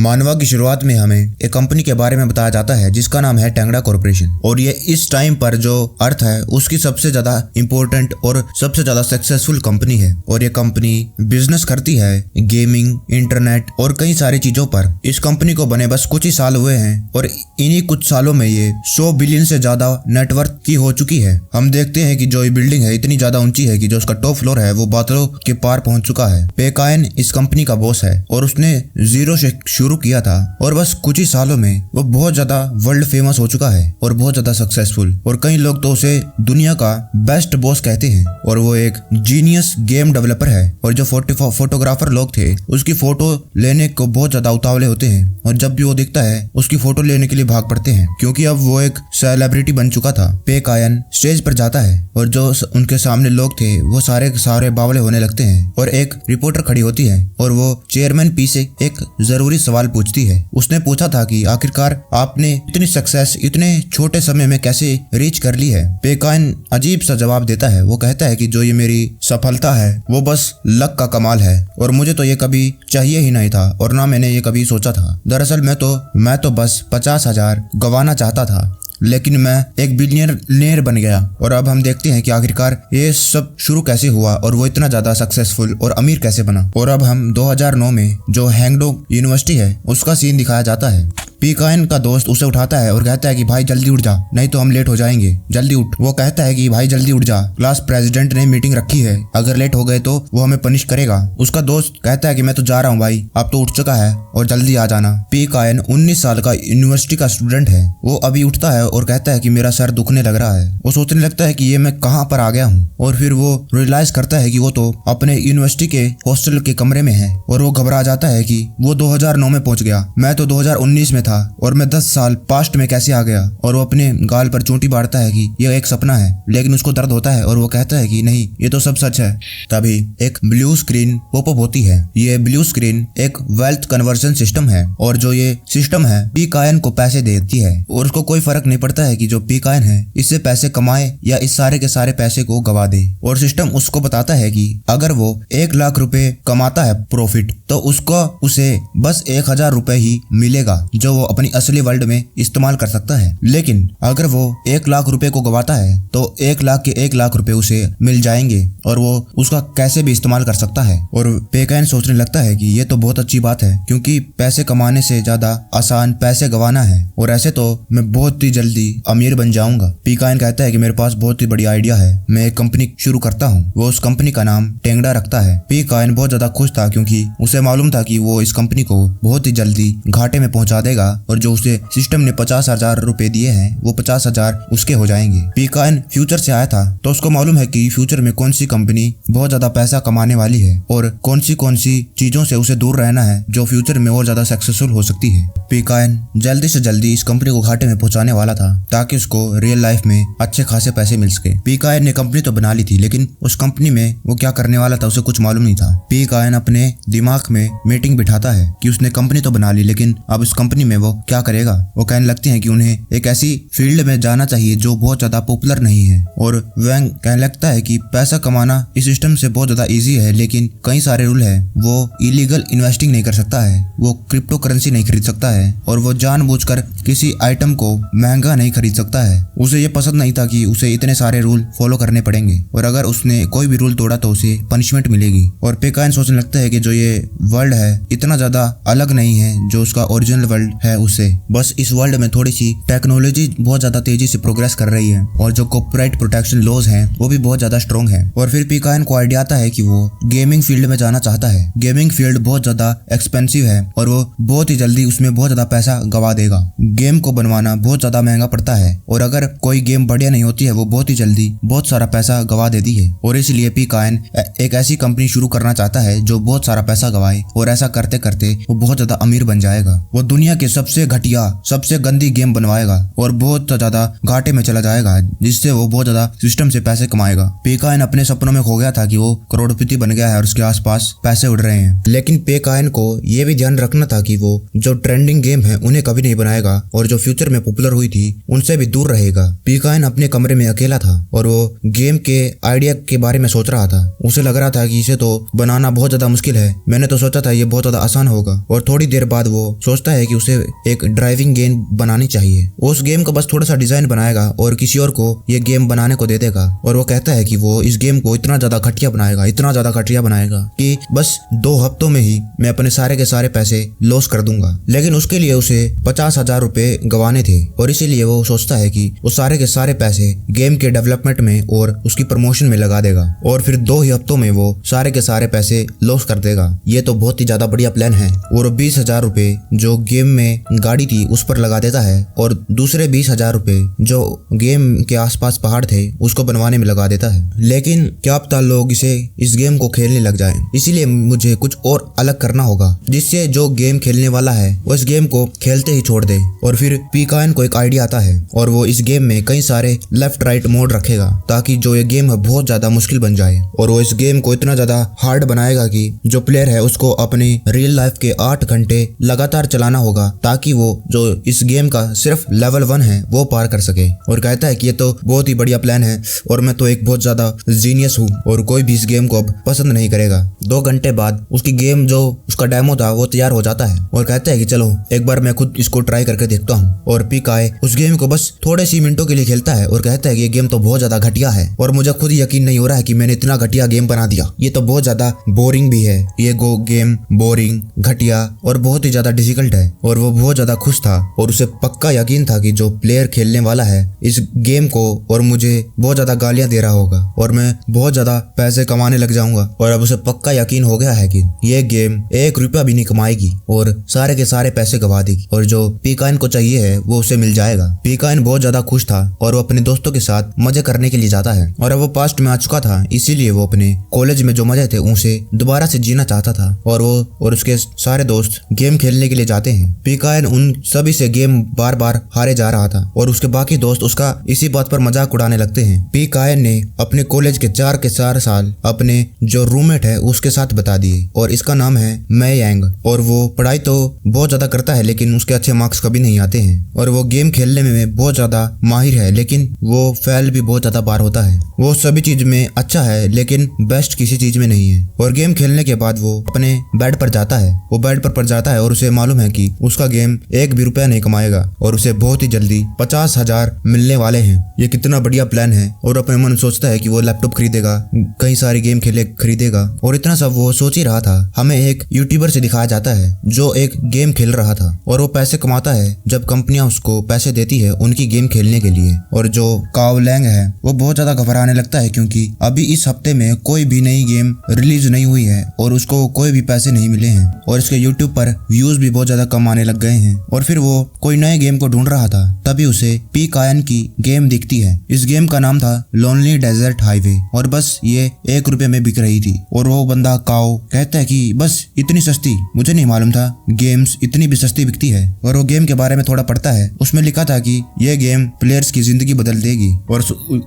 मानवा की शुरुआत में हमें एक कंपनी के बारे में बताया जाता है जिसका नाम है टेंगड़ा कॉर्पोरेशन। और ये इस टाइम पर जो अर्थ है उसकी सबसे ज्यादा इम्पोर्टेंट और सबसे ज्यादा सक्सेसफुल कंपनी है। और ये कंपनी बिजनेस करती है गेमिंग, इंटरनेट और कई सारी चीजों पर। इस कंपनी को बने बस कुछ ही साल हुए हैं और इन्हीं कुछ सालों में ये 100 बिलियन से ज्यादा नेटवर्क की हो चुकी है। हम देखते हैं कि जो ये बिल्डिंग है इतनी ज्यादा ऊंची है कि जो उसका टॉप फ्लोर है वो बादलों के पार पहुंच चुका है। पे कायन इस कंपनी का बॉस है और उसने जीरो से शुरू किया था और बस कुछ ही सालों में वो बहुत ज्यादा वर्ल्ड फेमस हो चुका है और बहुत ज्यादा सक्सेसफुल। और कई लोग तो उसे दुनिया का बेस्ट बॉस कहते हैं। और वो एक जीनियस गेम डेवलपर है और जो फोटोग्राफर लोग थे उसकी फोटो लेने को बहुत ज्यादा उतावले होते हैं और जब भी वो दिखता है उसकी फोटो लेने के लिए भाग पड़ते हैं क्योंकि अब वो एक सेलिब्रिटी बन चुका था। पे कायन स्टेज पर जाता है और जो उनके सामने लोग थे वो सारे के सारे बावले होने लगते हैं और एक रिपोर्टर खड़ी होती है और वो चेयरमैन पी से एक जरूरी सवाल पूछती है। उसने पूछा था कि आखिरकार आपने इतनी सक्सेस इतने छोटे समय में कैसे रीच कर ली है। पे कायन अजीब सा जवाब देता है। वो कहता है कि जो ये मेरी सफलता है वो बस लक का कमाल है और मुझे तो ये कभी चाहिए ही नहीं था और ना मैंने ये कभी सोचा था। दरअसल मैं तो बस 50,000 गंवाना चाहता था लेकिन मैं एक बिलियनर बन गया। और अब हम देखते हैं कि आखिरकार ये सब शुरू कैसे हुआ और वो इतना ज्यादा सक्सेसफुल और अमीर कैसे बना। और अब हम 2009 में जो हैंगडोंग यूनिवर्सिटी है उसका सीन दिखाया जाता है। पी कायन का दोस्त उसे उठाता है और कहता है कि भाई जल्दी उठ जा नहीं तो हम लेट हो जाएंगे, जल्दी उठ। वो कहता है कि भाई जल्दी उठ जा, क्लास प्रेसिडेंट ने मीटिंग रखी है, अगर लेट हो गए तो वो हमें पनिश करेगा। उसका दोस्त कहता है कि मैं तो जा रहा हूँ भाई, आप तो उठ चुका है और जल्दी आ जाना। पी कायन 19 साल का यूनिवर्सिटी का स्टूडेंट है। वो अभी उठता है और कहता है कि मेरा सर दुखने लग रहा है। वो सोचने लगता है कि ये मैं कहाँ पर आ गया हूँ और फिर वो रियलाइज करता है कि वो तो अपने यूनिवर्सिटी के हॉस्टल के कमरे में है और वो घबरा जाता है कि वो 2009 में पहुंच गया, मैं तो 2019 में था और मैं 10 साल पास्ट में कैसे आ गया। और वो अपने गाल पर चोटी बांटता है कि यह एक सपना है, लेकिन उसको दर्द होता है और वो कहता है कि नहीं ये तो सब सच है। तभी एक ब्लू स्क्रीन पॉपअप होती है। ये ब्लू स्क्रीन एक वेल्थ कन्वर्जन सिस्टम है और जो ये सिस्टम है पी कायन को पैसे देती है और उसको कोई फर्क नहीं पड़ता है कि जो पी कायन है इससे पैसे कमाए या इस सारे के सारे पैसे को गवा दे। और सिस्टम उसको बताता है कि अगर वो 1 लाख रुपए कमाता है प्रॉफिट तो उसे बस 1,000 रुपए ही मिलेगा जो वो अपनी असली वर्ल्ड में इस्तेमाल कर सकता है। लेकिन अगर वो 1 लाख रुपए को गवाता है तो 1 लाख के 1 लाख रुपए उसे मिल जाएंगे और वो उसका कैसे भी इस्तेमाल कर सकता है। और पे कायन सोचने लगता है कि ये तो बहुत अच्छी बात है क्योंकि पैसे कमाने से ज्यादा आसान पैसे गवाना है और ऐसे तो मैं बहुत ही जल्दी अमीर बन जाऊंगा। पी कायन कहता है कि मेरे पास बहुत ही बड़ी आइडिया है, मैं एक कंपनी शुरू करता हूँ। वो उस कंपनी का नाम टेंगड़ा रखता है। पी कायन बहुत ज्यादा खुश था क्योंकि उसे मालूम था कि वो इस कंपनी को बहुत ही जल्दी घाटे में पहुंचा देगा और जो उसे सिस्टम ने 50,000 रुपए दिए हैं वो 50,000 उसके हो जाएंगे। पी कायन फ्यूचर से आया था तो उसको मालूम है कि फ्यूचर में कौन सी कंपनी बहुत ज्यादा पैसा कमाने वाली है और कौन सी चीजों से उसे दूर रहना है जो फ्यूचर में और ज्यादा सक्सेसफुल हो सकती है। पी कायन जल्दी से जल्दी इस कंपनी को घाटे में पहुंचाने वाला था ताकि उसको रियल लाइफ में अच्छे खासे पैसे मिल सके। पी कायन ने कंपनी तो बना ली थी लेकिन उस कंपनी में वो क्या करने वाला था उसे कुछ मालूम नहीं था। पी कायन अपने दिमाग में मीटिंग बिठाता है कि उसने कंपनी तो बना ली लेकिन अब इस कंपनी में वो क्या करेगा। वो कहने लगते हैं कि उन्हें एक ऐसी फील्ड में जाना चाहिए जो बहुत ज्यादा पॉपुलर नहीं है। और वैंग कहने लगता है कि पैसा कमाना इस सिस्टम से बहुत ज्यादा इजी है लेकिन कई सारे रूल है। वो इलीगल इन्वेस्टिंग नहीं कर सकता है, वो क्रिप्टो करेंसी नहीं खरीद सकता है और वो जानबूझकर किसी आइटम को महंगा नहीं खरीद सकता है। उसे ये पसंद नहीं था कि उसे इतने सारे रूल फॉलो करने पड़ेंगे और अगर उसने कोई भी रूल तोड़ा तो उसे पनिशमेंट मिलेगी। और पे कायन सोचने लगता है कि जो ये वर्ल्ड है इतना ज्यादा अलग नहीं है जो उसका ओरिजिनल वर्ल्ड है उससे। बस इस वर्ल्ड में थोड़ी सी टेक्नोलॉजी बहुत ज्यादा तेजी से प्रोग्रेस कर रही है और जो कॉपीराइट प्रोटेक्शन लॉज हैं वो भी बहुत ज्यादा स्ट्रॉन्ग है। और फिर पी कायन को आइडिया आता है कि वो गेमिंग फील्ड में जाना चाहता है। गेमिंग फील्ड बहुत ज्यादा एक्सपेंसिव है और वो बहुत ही जल्दी उसमें बहुत ज्यादा पैसा गवा देगा। गेम को बनवाना बहुत ज्यादा महंगा पड़ता है और अगर कोई गेम बढ़िया नहीं होती है वो बहुत ही जल्दी बहुत सारा पैसा गवा देती है। और इसलिए पी कायन एक ऐसी कंपनी शुरू करना चाहता है जो बहुत सारा पैसा गवाए और ऐसा करते करते वो बहुत ज्यादा अमीर बन जाएगा। वो दुनिया के सबसे घटिया सबसे गंदी गेम बनवाएगा और बहुत ज्यादा घाटे में चला जाएगा, जिससे वो बहुत ज्यादा सिस्टम से पैसे कमाएगा। पी काइन अपने सपनों में खो गया था कि वो करोड़पति बन गया है और उसके आसपास पैसे उड़ रहे हैं, लेकिन पी काइन को ये भी ध्यान रखना था कि वो जो ट्रेंडिंग गेम है उन्हें कभी नहीं बनाएगा और जो फ्यूचर में पॉपुलर हुई थी उनसे भी दूर रहेगा। पी काइन अपने कमरे में अकेला था और वो गेम के आइडिया के बारे में सोच रहा था। उसे लग रहा था कि इसे तो बनाना बहुत ज्यादा मुश्किल है, मैंने तो सोचा था ये बहुत ज्यादा आसान होगा। और थोड़ी देर बाद वो सोचता है कि उसे एक ड्राइविंग गेम बनानी चाहिए। वो उस गेम का बस थोड़ा सा डिजाइन बनाएगा और किसी और को ये गेम बनाने को दे देगा और वो कहता है कि वो इस गेम को इतना ज्यादा घटिया बनाएगा, इतना ज्यादा घटिया बनाएगा कि बस 2 हफ्तों में ही मैं अपने सारे के सारे पैसे लॉस कर दूंगा। लेकिन उसके लिए उसे 50,000 रुपए गंवाने थे और इसीलिए वो सोचता है कि वो सारे के सारे पैसे गेम के डेवलपमेंट में और उसकी प्रमोशन में लगा देगा और फिर 2 ही हफ्तों में वो सारे के सारे पैसे लॉस कर देगा। ये तो बहुत ही ज्यादा बढ़िया प्लान है। और 20,000 रुपए जो गेम में गाड़ी थी उस पर लगा देता है और दूसरे 20,000 रुपए जो गेम के आसपास पहाड़ थे उसको बनवाने में लगा देता है। लेकिन क्या पता लोग इस गेम को खेलने लग जाएं, इसीलिए मुझे कुछ और अलग करना होगा जिससे जो गेम खेलने वाला है वो इस गेम को खेलते ही छोड़ दे। और फिर पी काइन को एक आइडिया आता है और वो इस गेम में कई सारे लेफ्ट राइट मोड रखेगा ताकि जो ये गेम है बहुत ज्यादा मुश्किल बन जाए। और वो इस गेम को इतना ज्यादा हार्ड बनाएगा कि जो प्लेयर है उसको अपनी रियल लाइफ के 8 घंटे लगातार चलाना होगा ताकि वो जो इस गेम का सिर्फ लेवल 1 है वो पार कर सके। और कहता है कि ये तो बहुत ही बढ़िया प्लान है और मैं तो एक बहुत ज्यादा जीनियस हूँ और कोई भी इस गेम को अब पसंद नहीं करेगा। 2 घंटे बाद उसकी गेम जो उसका डेमो था वो तैयार हो जाता है और कहता है कि चलो एक बार मैं खुद इसको ट्राई करके देखता हूँ। और पी काइन उस गेम को बस थोड़े सी मिनटों के लिए खेलता है और कहता है कि ये गेम तो बहुत ज्यादा घटिया है और मुझे खुद यकीन नहीं हो रहा है कि मैंने इतना घटिया गेम बना दिया। ये तो बहुत ज्यादा बोरिंग भी है, ये गेम बोरिंग, घटिया और बहुत ही ज्यादा डिफिकल्ट है। और वो बहुत ज्यादा खुश था और उसे पक्का यकीन था कि जो प्लेयर खेलने वाला है इस गेम को और मुझे बहुत ज्यादा गालियां दे रहा होगा और मैं बहुत ज्यादा पैसे कमाने लग जाऊंगा। और अब उसे पक्का यकीन हो गया है कि ये गेम 1 रुपया भी नहीं कमाएगी और सारे के सारे पैसे गवा देगी और जो पी काइन को चाहिए है वो उसे मिल जाएगा। पी काइन बहुत ज्यादा खुश था और वो अपने दोस्तों के साथ मजे करने के लिए जाता है और अब वो पास्ट में आ चुका था, इसीलिए वो अपने कॉलेज में जो मजे थे उसे दोबारा से जीना चाहता था। और वो और उसके सारे दोस्त गेम खेलने के लिए जाते हैं। पी काइन उन सभी से गेम बार बार हारे जा रहा था और उसके बाकी दोस्त उसका इसी बात पर मजाक उड़ाने लगते हैं। पी काइन ने अपने कॉलेज के 4 के 4 साल अपने जो रूममेट है उसके साथ बता दिए और इसका नाम है मै यांग। और वो पढ़ाई तो बहुत ज्यादा करता है लेकिन उसके अच्छे मार्क्स कभी नहीं आते हैं और वो गेम खेलने में बहुत ज्यादा माहिर है लेकिन वो फेल भी बहुत ज्यादा बार होता है। वो सभी चीज में अच्छा है लेकिन बेस्ट किसी चीज में नहीं है। और गेम खेलने के बाद वो अपने बेड पर जाता है, वो बेड पर जाता है और उसे मालूम है कि उसका गेम 1 भी रुपया नहीं कमाएगा और उसे बहुत ही जल्दी 50,000 मिलने वाले हैं। ये कितना बढ़िया प्लान है। और अपने मन सोचता है कि वो लैपटॉप खरीदेगा, कई सारी गेम खरीदेगा और इतना सब वो सोच ही रहा था। हमें एक यूट्यूबर से दिखाया जाता है जो एक गेम खेल रहा था और वो पैसे कमाता है जब कंपनियां उसको पैसे देती है उनकी गेम खेलने के लिए। और जो काओ लैंग है वो बहुत ज्यादा घबराने लगता है क्योंकि अभी इस हफ्ते में कोई भी नई गेम रिलीज नहीं हुई है और उसको कोई भी पैसे नहीं मिले हैं और इसके यूट्यूब पर व्यूज भी बहुत ज्यादा कम आने लग गए हैं। और फिर वो कोई नए गेम को ढूंढ रहा था तभी उसे पी काइन की गेम दिखती है। इस गेम का नाम था लोनली डेजर्ट हाईवे और बस ये 1 रुपये में बिक रही थी। और वो बंदा काओ कहता है कि बस इतनी सस्ती, मुझे नहीं मालूम था गेम्स इतनी भी सस्ती बिकती है। और वो गेम के बारे में थोड़ा पढ़ता है, उसमें लिखा था कि ये गेम प्लेयर्स की जिंदगी बदल देगी।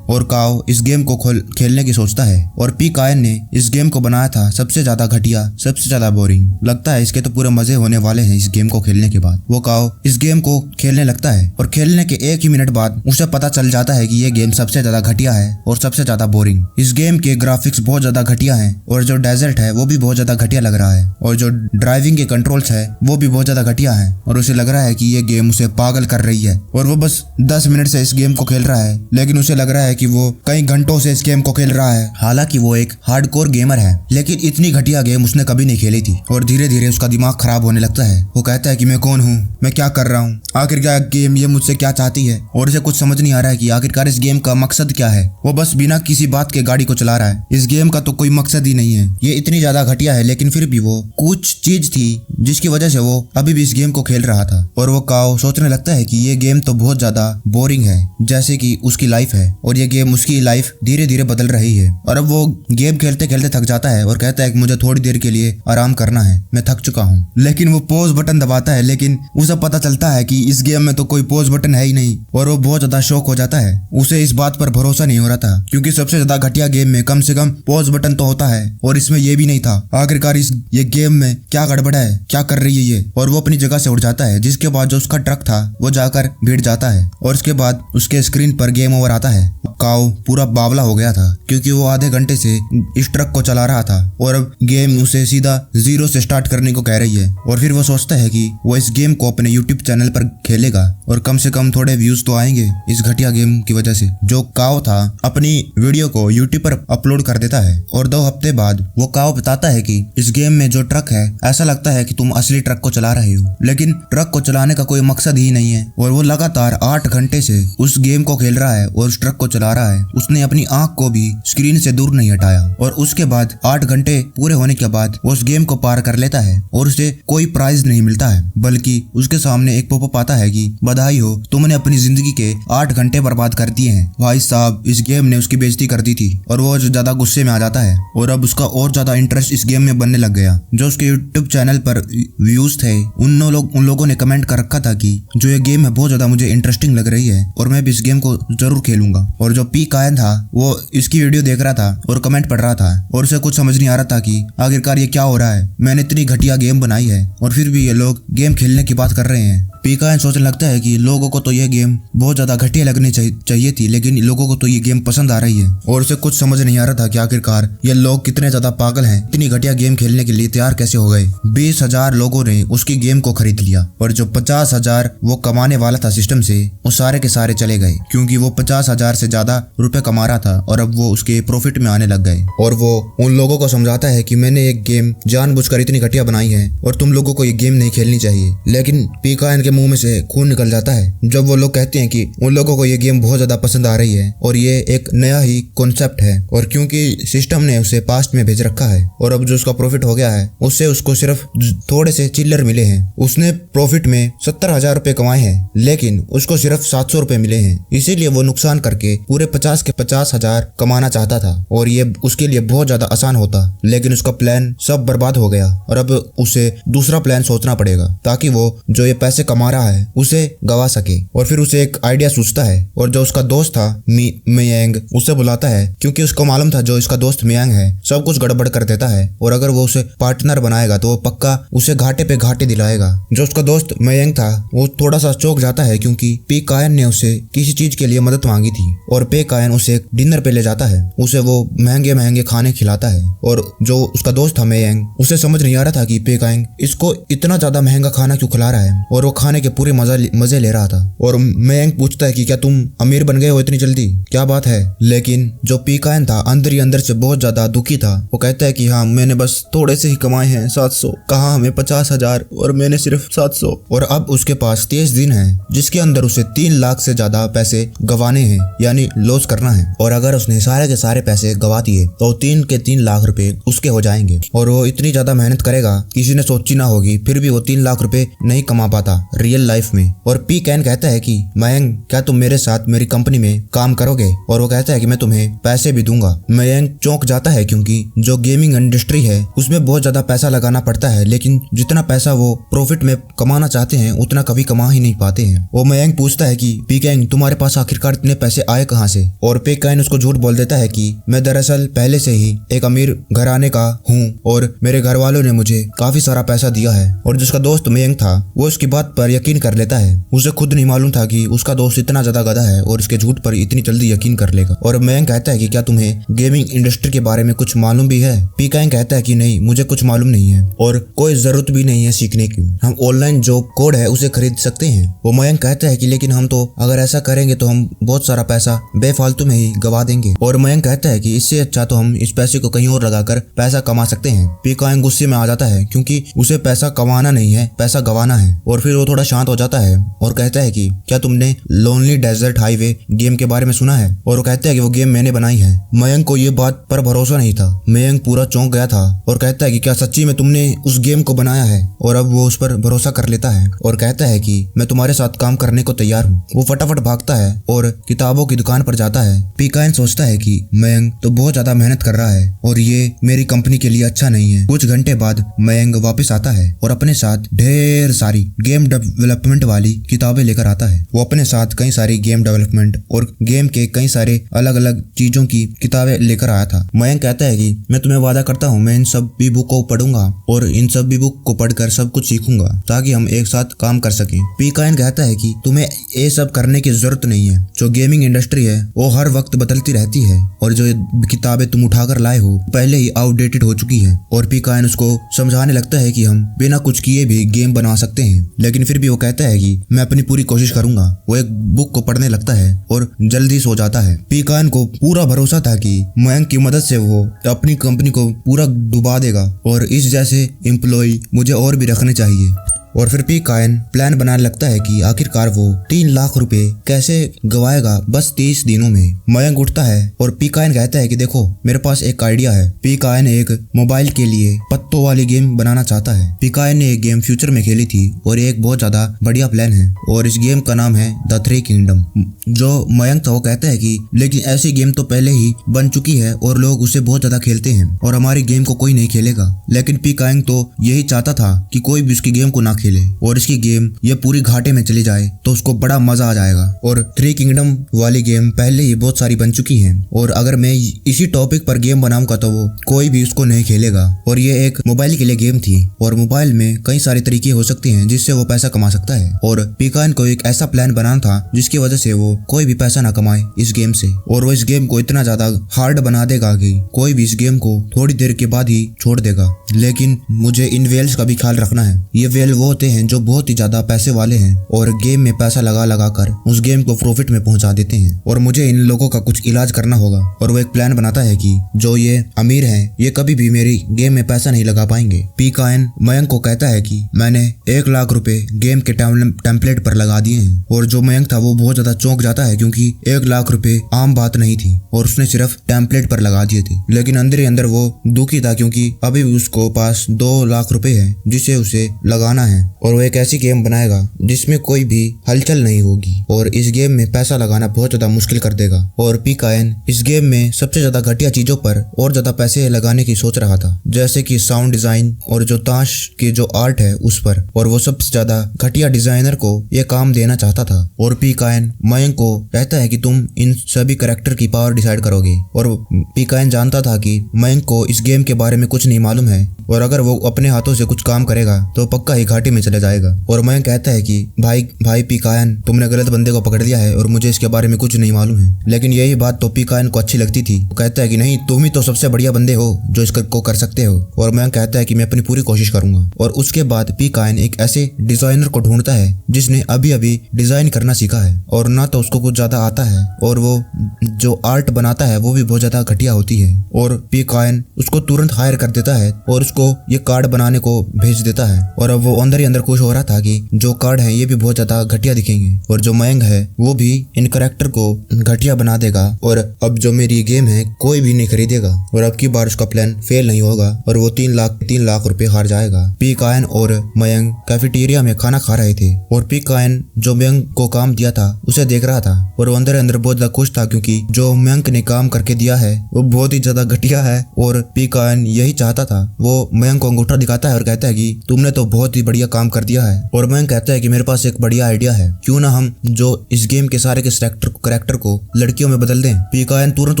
और काओ इस गेम को खेलने की सोचता है। और पी काइन ने इस गेम को बनाया था सबसे ज्यादा घटिया, सबसे ज्यादा बोरिंग। लगता है इसके तो पूरे मजे होने वाले हैं इस गेम को खेलने के बाद। वो काओ इस गेम को खेलने लगता है और खेलने के 1 ही मिनट बाद उसे पता चल जाता है कि ये गेम सबसे ज्यादा घटिया है और सबसे ज्यादा बोरिंग। इस गेम के ग्राफिक्स बहुत ज्यादा घटिया हैं और जो डेजर्ट है वो भी बहुत ज्यादा घटिया लग रहा है और जो ड्राइविंग के कंट्रोल्स है वो भी बहुत ज्यादा घटिया है और उसे लग रहा है कि ये गेम उसे पागल कर रही है। और वो बस 10 मिनट से इस गेम को खेल रहा है लेकिन उसे लग रहा है कि वो कई घंटों से इस गेम को खेल रहा है। हालांकि वो एक हार्डकोर गेमर है लेकिन इतनी घटिया गेम उसने कभी नहीं खेली थी और धीरे धीरे उसका दिमाग खराब होने लगता है। वो कहता है कि मैं कौन हूँ, मैं क्या कर रहा हूँ, आखिर क्या गेम ये मुझसे क्या चाहती है। और इसे कुछ समझ नहीं आ रहा है कि आखिरकार इस गेम का मकसद क्या है। वो बस बिना किसी बात के गाड़ी को चला रहा है। इस गेम का तो कोई मकसद ही नहीं है, ये इतनी ज्यादा घटिया है लेकिन फिर भी वो कुछ चीज थी जिसकी वजह से वो अभी भी इस गेम को खेल रहा था। और वो काओ सोचने लगता है कि ये गेम तो बहुत ज्यादा बोरिंग है जैसे कि उसकी लाइफ है और ये गेम उसकी लाइफ धीरे धीरे बदल रही है। और अब वो गेम खेलते खेलते थक जाता है और कहता है कि मुझे थोड़ी देर के लिए आराम करना है, मैं थक चुका हूँ। लेकिन वो पॉज बटन दबाता है लेकिन उसे पता चलता है कि इस गेम में तो कोई पॉज बटन है ही नहीं और वो बहुत ज्यादा शॉक हो जाता है। उसे इस बात पर भरोसा नहीं हो रहा था क्योंकि सबसे ज्यादा घटिया गेम में कम से कम पॉज बटन तो होता है और इसमें ये भी नहीं था। आखिरकार ये गेम में क्या गड़बड़ है, क्या कर रही है ये, और वो अपनी जगह से उठ जाता है। जिसके बाद जो उसका ट्रक था वो जाकर भिड़ जाता है और उसके बाद उसके स्क्रीन पर गेम ओवर आता है। काओ पूरा बावला हो गया था क्योंकि वो आधे घंटे से इस ट्रक को चला रहा था और अब गेम उसे सीधा जीरो से स्टार्ट करने को कह रही है। और फिर वो सोचता है कि वो इस गेम को अपने यूट्यूब चैनल पर खेलेगा और कम से कम थोड़े व्यूज तो आएंगे इस घटिया गेम की वजह से। जो काओ था अपनी वीडियो को यूट्यूब पर अपलोड कर देता है और 2 हफ्ते बाद वो काओ बताता है कि इस गेम में जो ट्रक है ऐसा लगता है कि तुम असली ट्रक को चला रहे हो, लेकिन ट्रक को चलाने का कोई मकसद ही नहीं है। और वो लगातार 8 घंटे से उस गेम को खेल रहा है और उस ट्रक को चला रहा है। उसने अपनी आंख को भी स्क्रीन से दूर नहीं हटाया और उसके बाद 8 घंटे पूरे होने के बाद वो उस गेम को पार कर लेता है और उसे कोई प्राइज नहीं मिलता है, बल्कि उसके सामने एक पॉपअप आता है कि बधाई हो, तुमने अपनी जिंदगी के 8 घंटे बर्बाद कर दिए हैं। भाई साहब, इस गेम ने उसकी बेइज्जती कर दी थी और वो ज्यादा गुस्से में आ जाता है और अब उसका और ज्यादा इंटरेस्ट इस गेम में बनने लग गया। जो उसके यूट्यूब चैनल पर व्यूज थे उन लोगों ने कमेंट कर रखा था कि जो ये गेम है बहुत ज्यादा मुझे इंटरेस्टिंग लग रही है और मैं भी इस गेम को जरूर खेलूंगा। और जो पी कायन था वो इसकी वीडियो देख रहा था और कमेंट पढ़ रहा था और उसे कुछ समझ नहीं आ रहा था कि आखिरकार ये क्या हो रहा है। मैंने इतनी घटिया गेम बनाई है और फिर भी ये लोग गेम खेलने की बात कर रहे हैं। पी कायन सोचने लगता है कि लोगों को तो ये गेम बहुत ज्यादा घटिया लगनी चाहिए थी, लेकिन लोगों को तो ये गेम पसंद आ रही है और उसे कुछ समझ नहीं आ रहा था कि आखिरकार ये लोग कितने ज्यादा पागल हैं, इतनी घटिया गेम खेलने के लिए तैयार कैसे हो गए। 20,000 लोगों ने उसकी गेम को खरीद लिया और जो 50,000 वो कमाने वाला था सिस्टम से, वो सारे के सारे चले गए क्योंकि वो 50,000 से ज्यादा रुपए कमा रहा था और अब वो उसके प्रॉफिट में आने लग गए। और वो उन लोगों को समझाता है कि मैंने एक गेम जानबूझकर इतनी घटिया बनाई है और तुम लोगों को ये गेम नहीं खेलनी चाहिए। लेकिन पी कायन के मुंह में से खून निकल जाता है जब वो लोग कहते हैं कि उन लोगों को ये गेम बहुत ज्यादा पसंद आ रही है और ये एक नया ही कॉन्सेप्ट है और क्योंकि सिस्टम ने उसे पास्ट में भेज रखा है और अब जो उसका प्रॉफिट हो गया है उससे उसको सिर्फ थोड़े से चिल्लर मिले हैं। उसने प्रॉफिट में 70,000 रुपए कमाए हैं लेकिन उसको सिर्फ 700 रुपए मिले हैं, इसीलिए वो नुकसान करके पूरे 50 के 50,000 कमाना चाहता था और ये उसके लिए बहुत ज्यादा आसान होता, लेकिन उसका प्लान सब बर्बाद हो गया और अब उसे दूसरा प्लान सोचना पड़ेगा ताकि वो जो ये पैसे कमा रहा है उसे गवा सके। और फिर उसे एक आइडिया सूझता है और जो उसका दोस्त था मियांग उसे बुलाता है क्योंकि उसको मालूम था जो इसका दोस्त मियांग है सब कुछ गड़बड़ कर देता है और अगर वो उसे पार्टनर बनाएगा तो वो पक्का उसे घाटे पे घाटे दिलाएगा। जो उसका दोस्त मियांग था वो थोड़ा सा चौंक जाता है क्योंकि पी कायन ने उसे किसी चीज के लिए मदद मांगी थी और पी कायन उसे डिनर पे ले जाता है, उसे वो महंगे महंगे खाने खिलाता है। और जो उसका दोस्त था मियांग उसे समझ नहीं आ रहा था कि पी कायन इसको इतना ज्यादा महंगा खाना क्यों खिला रहा है और वो खाने के पूरे मजे ले रहा था। और मियांग पूछता है कि क्या तुम अमीर बन गए हो इतनी जल्दी, क्या बात है। लेकिन जो पी कायन था अंदर ही अंदर से बहुत ज्यादा दुखी था। वो कहता है कि हाँ मैंने बस थोड़े से ही कमाए हैं 700, कहा हमें 50,000 और मैंने सिर्फ 700। और अब उसके पास 30 दिन है जिसके अंदर उसे 3 लाख से ज्यादा पैसे गंवाने हैं यानी लॉस करना है। और अगर उसने सारे के सारे पैसे गंवा दिए तो 3 के 3 लाख रुपए उसके हो जाएंगे और वो इतनी ज्यादा मेहनत करेगा किसी ने सोची ना होगी, फिर भी वो 3 लाख रुपए नहीं कमा पाता रियल लाइफ में। और पी कायन कहता है कि मयंक क्या तुम मेरे साथ मेरी कंपनी में काम करोगे, और वो कहता है कि मैं तुम्हें पैसे भी दूंगा। मयंक चौंक जाता है क्योंकि जो गेमिंग इंडस्ट्री है उसमें बहुत ज्यादा पैसा लगाना पड़ता है, लेकिन जितना पैसा वो प्रॉफिट में कमाना चाहते हैं उतना कभी कमा ही नहीं पाते हैं। वो मयंक पूछता है कि पी कायन तुम्हारे पास आखिरकार इतने पैसे आए कहाँ से, और पी कायन उसको झूठ बोल देता है कि मैं दरअसल पहले से ही एक अमीर घराने का हूँ और मेरे घर वालों ने मुझे काफी सारा पैसा दिया है। और जिसका दोस्त मयंक था वो उसकी बात पर यकीन कर लेता है। उसे खुद नहीं मालूम था कि उसका दोस्त इतना ज्यादा गधा है और इसके झूठ पर इतनी जल्दी यकीन कर लेगा। और मयंक कहता है कि क्या तुम्हें गेमिंग इंडस्ट्री के बारे में कुछ मालूम भी है। पी कायन कहता है कि नहीं मुझे कुछ मालूम नहीं है और कोई जरूरत भी नहीं है सीखने की, हम ऑनलाइन जो कोड है उसे खरीद सकते हैं। वो मयंक कहता है कि लेकिन हम तो अगर ऐसा करेंगे तो हम बहुत सारा पैसा बेफालतू में ही गवा देंगे। और मयंक कहता है कि इससे अच्छा तो हम इस पैसे को कहीं और लगाकर पैसा कमा सकते हैं। पी कायन गुस्से में आ जाता है क्योंकि उसे पैसा कमाना नहीं है पैसा गवाना है। और फिर वो थोड़ा शांत हो जाता है और कहता है कि क्या तुमने लोनली डेजर्ट हाईवे गेम के बारे में सुना है। और वो कहता है कि वो गेम मैंने बनाई है। मयंक को ये बात पर भरोसा नहीं था, मयंक पूरा चौंक गया था और कहता है कि क्या सच्ची में तुमने उस गेम को बनाया है। और अब वो उस पर भरोसा कर लेता है और कहता है कि मैं तुम्हारे साथ काम करने को तैयार हूँ। वो फटाफट भागता है और किताबों की दुकान पर जाता है। पी कायन सोचता है कि मयंक तो बहुत ज्यादा मेहनत कर रहा है और ये मेरी कंपनी के लिए अच्छा नहीं है। कुछ घंटे बाद मयंक वापस आता है और अपने साथ ढेर ढेर सारी गेम डेवलपमेंट वाली किताबें लेकर आता है। वो अपने साथ कई सारी गेम डेवलपमेंट और गेम के कई सारे अलग अलग चीजों की किताबें लेकर आया था। मयंक कहता है कि मैं तुम्हें वादा करता हूँ मैं इन सब भी बुक को पढ़ूंगा और इन सब भी बुक को पढ़कर सब कुछ सीखूंगा ताकि हम एक साथ काम कर सकें। पी कायन कहता है कि तुम्हें ये सब करने की जरूरत नहीं है। जो गेमिंग इंडस्ट्री है वो हर वक्त बदलती रहती है और जो किताबें तुम उठाकर लाए हो पहले ही आउटडेटेड हो चुकी है। और पी कायन उसको समझाने लगता है कि हम बिना कुछ किए भी गेम बना सकते हैं, लेकिन फिर भी वो कहता है कि मैं अपनी पूरी कोशिश करूंगा। वो एक बुक को पढ़ने लगता है और जल्दी सो जाता है। पी कायन को पूरा भरोसा था कि मयंक की मदद से वो अपनी कंपनी को पूरा डुबा देगा और इस जैसे एम्प्लॉय मुझे और भी रखने चाहिए। और फिर पी कायन प्लान बनाने लगता है कि आखिरकार वो 3 लाख रुपए कैसे गवाएगा बस 30 दिनों में। मयंक उठता है और पी कायन कहता है कि देखो मेरे पास एक आइडिया है। पी कायन एक मोबाइल के लिए पत्तों वाली गेम बनाना चाहता है। पी कायन ने एक गेम फ्यूचर में खेली थी और एक बहुत ज्यादा बढ़िया प्लान है और इस गेम का नाम है द 3 किंगडम। जो मयंक था वो कहता है कि लेकिन ऐसी गेम तो पहले ही बन चुकी है और लोग उसे बहुत ज्यादा खेलते हैं और हमारी गेम को कोई नहीं खेलेगा। लेकिन पी कायन तो यही चाहता था कि कोई भी उसकी गेम को ना खेले और इसकी गेम ये पूरी घाटे में चली जाए तो उसको बड़ा मजा आ जाएगा। और 3 किंगडम वाली गेम पहले ही बहुत सारी बन चुकी हैं और अगर मैं इसी टॉपिक पर गेम बनाऊंगा तो वो कोई भी उसको नहीं खेलेगा। और ये एक मोबाइल के लिए गेम थी और मोबाइल में कई सारे तरीके हो सकते हैं जिससे वो पैसा कमा सकता है। और पी कायन को एक ऐसा प्लान बनाना था जिसकी वजह से वो कोई भी पैसा ना कमाए इस गेम से और वो इस गेम को इतना ज्यादा हार्ड बना देगा कि कोई भी इस गेम को थोड़ी देर के बाद ही छोड़ देगा। लेकिन मुझे इन वेल्स का भी ख्याल रखना है। ये वेल वो होते हैं जो बहुत ही ज्यादा पैसे वाले हैं और गेम में पैसा लगा कर उस गेम को प्रॉफिट में पहुंचा देते हैं और मुझे इन लोगों का कुछ इलाज करना होगा। और वो एक प्लान बनाता है कि जो ये अमीर हैं ये कभी भी मेरी गेम में पैसा नहीं लगा पाएंगे। पी कायन मयंक को कहता है कि मैंने 1 लाख रुपए गेम के टेम्पलेट पर लगा दिए हैं। और जो मयंक था वो बहुत ज्यादा चौंक जाता है क्योंकि 1 लाख रुपए आम बात नहीं थी और उसने सिर्फ टेम्पलेट पर लगा दिए थे। लेकिन अंदर ही अंदर वो दुखी था क्योंकि अभी भी उसको पास 2 लाख रुपए है जिसे उसे लगाना है और वो एक ऐसी गेम बनाएगा जिसमें कोई भी हलचल नहीं होगी और इस गेम में पैसा लगाना बहुत ज्यादा मुश्किल कर देगा। और पी कायन इस गेम में सबसे ज्यादा घटिया चीजों पर और ज्यादा पैसे लगाने की सोच रहा था, जैसे कि साउंड डिजाइन और जो ताश की जो आर्ट है उस पर। और वो सबसे ज्यादा घटिया डिजाइनर को ये काम देना चाहता था। और पी कायन मयंक को कहता है कि तुम इन सभी कैरेक्टर की पावर डिसाइड करोगे। और पी कायन जानता था कि मयंक को इस गेम के बारे में कुछ नहीं मालूम है और अगर वो अपने हाथों से कुछ काम करेगा तो पक्का ही घाटे में चले जाएगा। और मयंक कहता है कि भाई पी कायन तुमने गलत बंदे को पकड़ दिया है और मुझे इसके बारे में कुछ नहीं मालूम है। लेकिन यही बात तो पी कायन को अच्छी लगती थी। वो कहता है कि नहीं तुम ही तो सबसे बढ़िया बंदे हो जो इसको कर सकते हो। और मयंक कहता है कि मैं अपनी पूरी कोशिश करूंगा। और उसके बाद पी कायन एक ऐसे डिजाइनर को ढूंढता है जिसने अभी अभी डिजाइन करना सीखा है और ना तो उसको कुछ ज्यादा आता है और वो जो आर्ट बनाता है वो भी बहुत ज्यादा घटिया होती है। और पी कायन उसको तुरंत हायर कर देता है और उसको ये कार्ड बनाने को भेज देता है। और अब वो अंदर ही अंदर खुश हो रहा था कि जो कार्ड है ये भी बहुत ज्यादा घटिया दिखेंगे और जो मयंक है वो भी इन कैरेक्टर को घटिया बना देगा और अब जो मेरी गेम है कोई भी नहीं खरीदेगा और अब की बार उसका प्लान फेल नहीं होगा और वो 3 लाख रुपए हार जाएगा। पी कायन और मयंक कैफेटेरिया में खाना खा रहे थे और पी कायन जो मयंक को काम दिया था उसे देख रहा था और वो अंदर अंदर बहुत ज्यादा खुश था क्योंकि जो मयंक ने काम करके दिया है वो बहुत ही ज्यादा घटिया है। और पी कायन यही चाहता था। वो मयंक को अंगूठा दिखाता है और कहता है कि तुमने तो बहुत ही बढ़िया काम कर दिया है। और मयंक कहता है कि मेरे पास एक बढ़िया आइडिया है, क्यों ना हम जो इस गेम के सारे के कैरेक्टर को लड़कियों में बदल दें। पी कायन तुरंत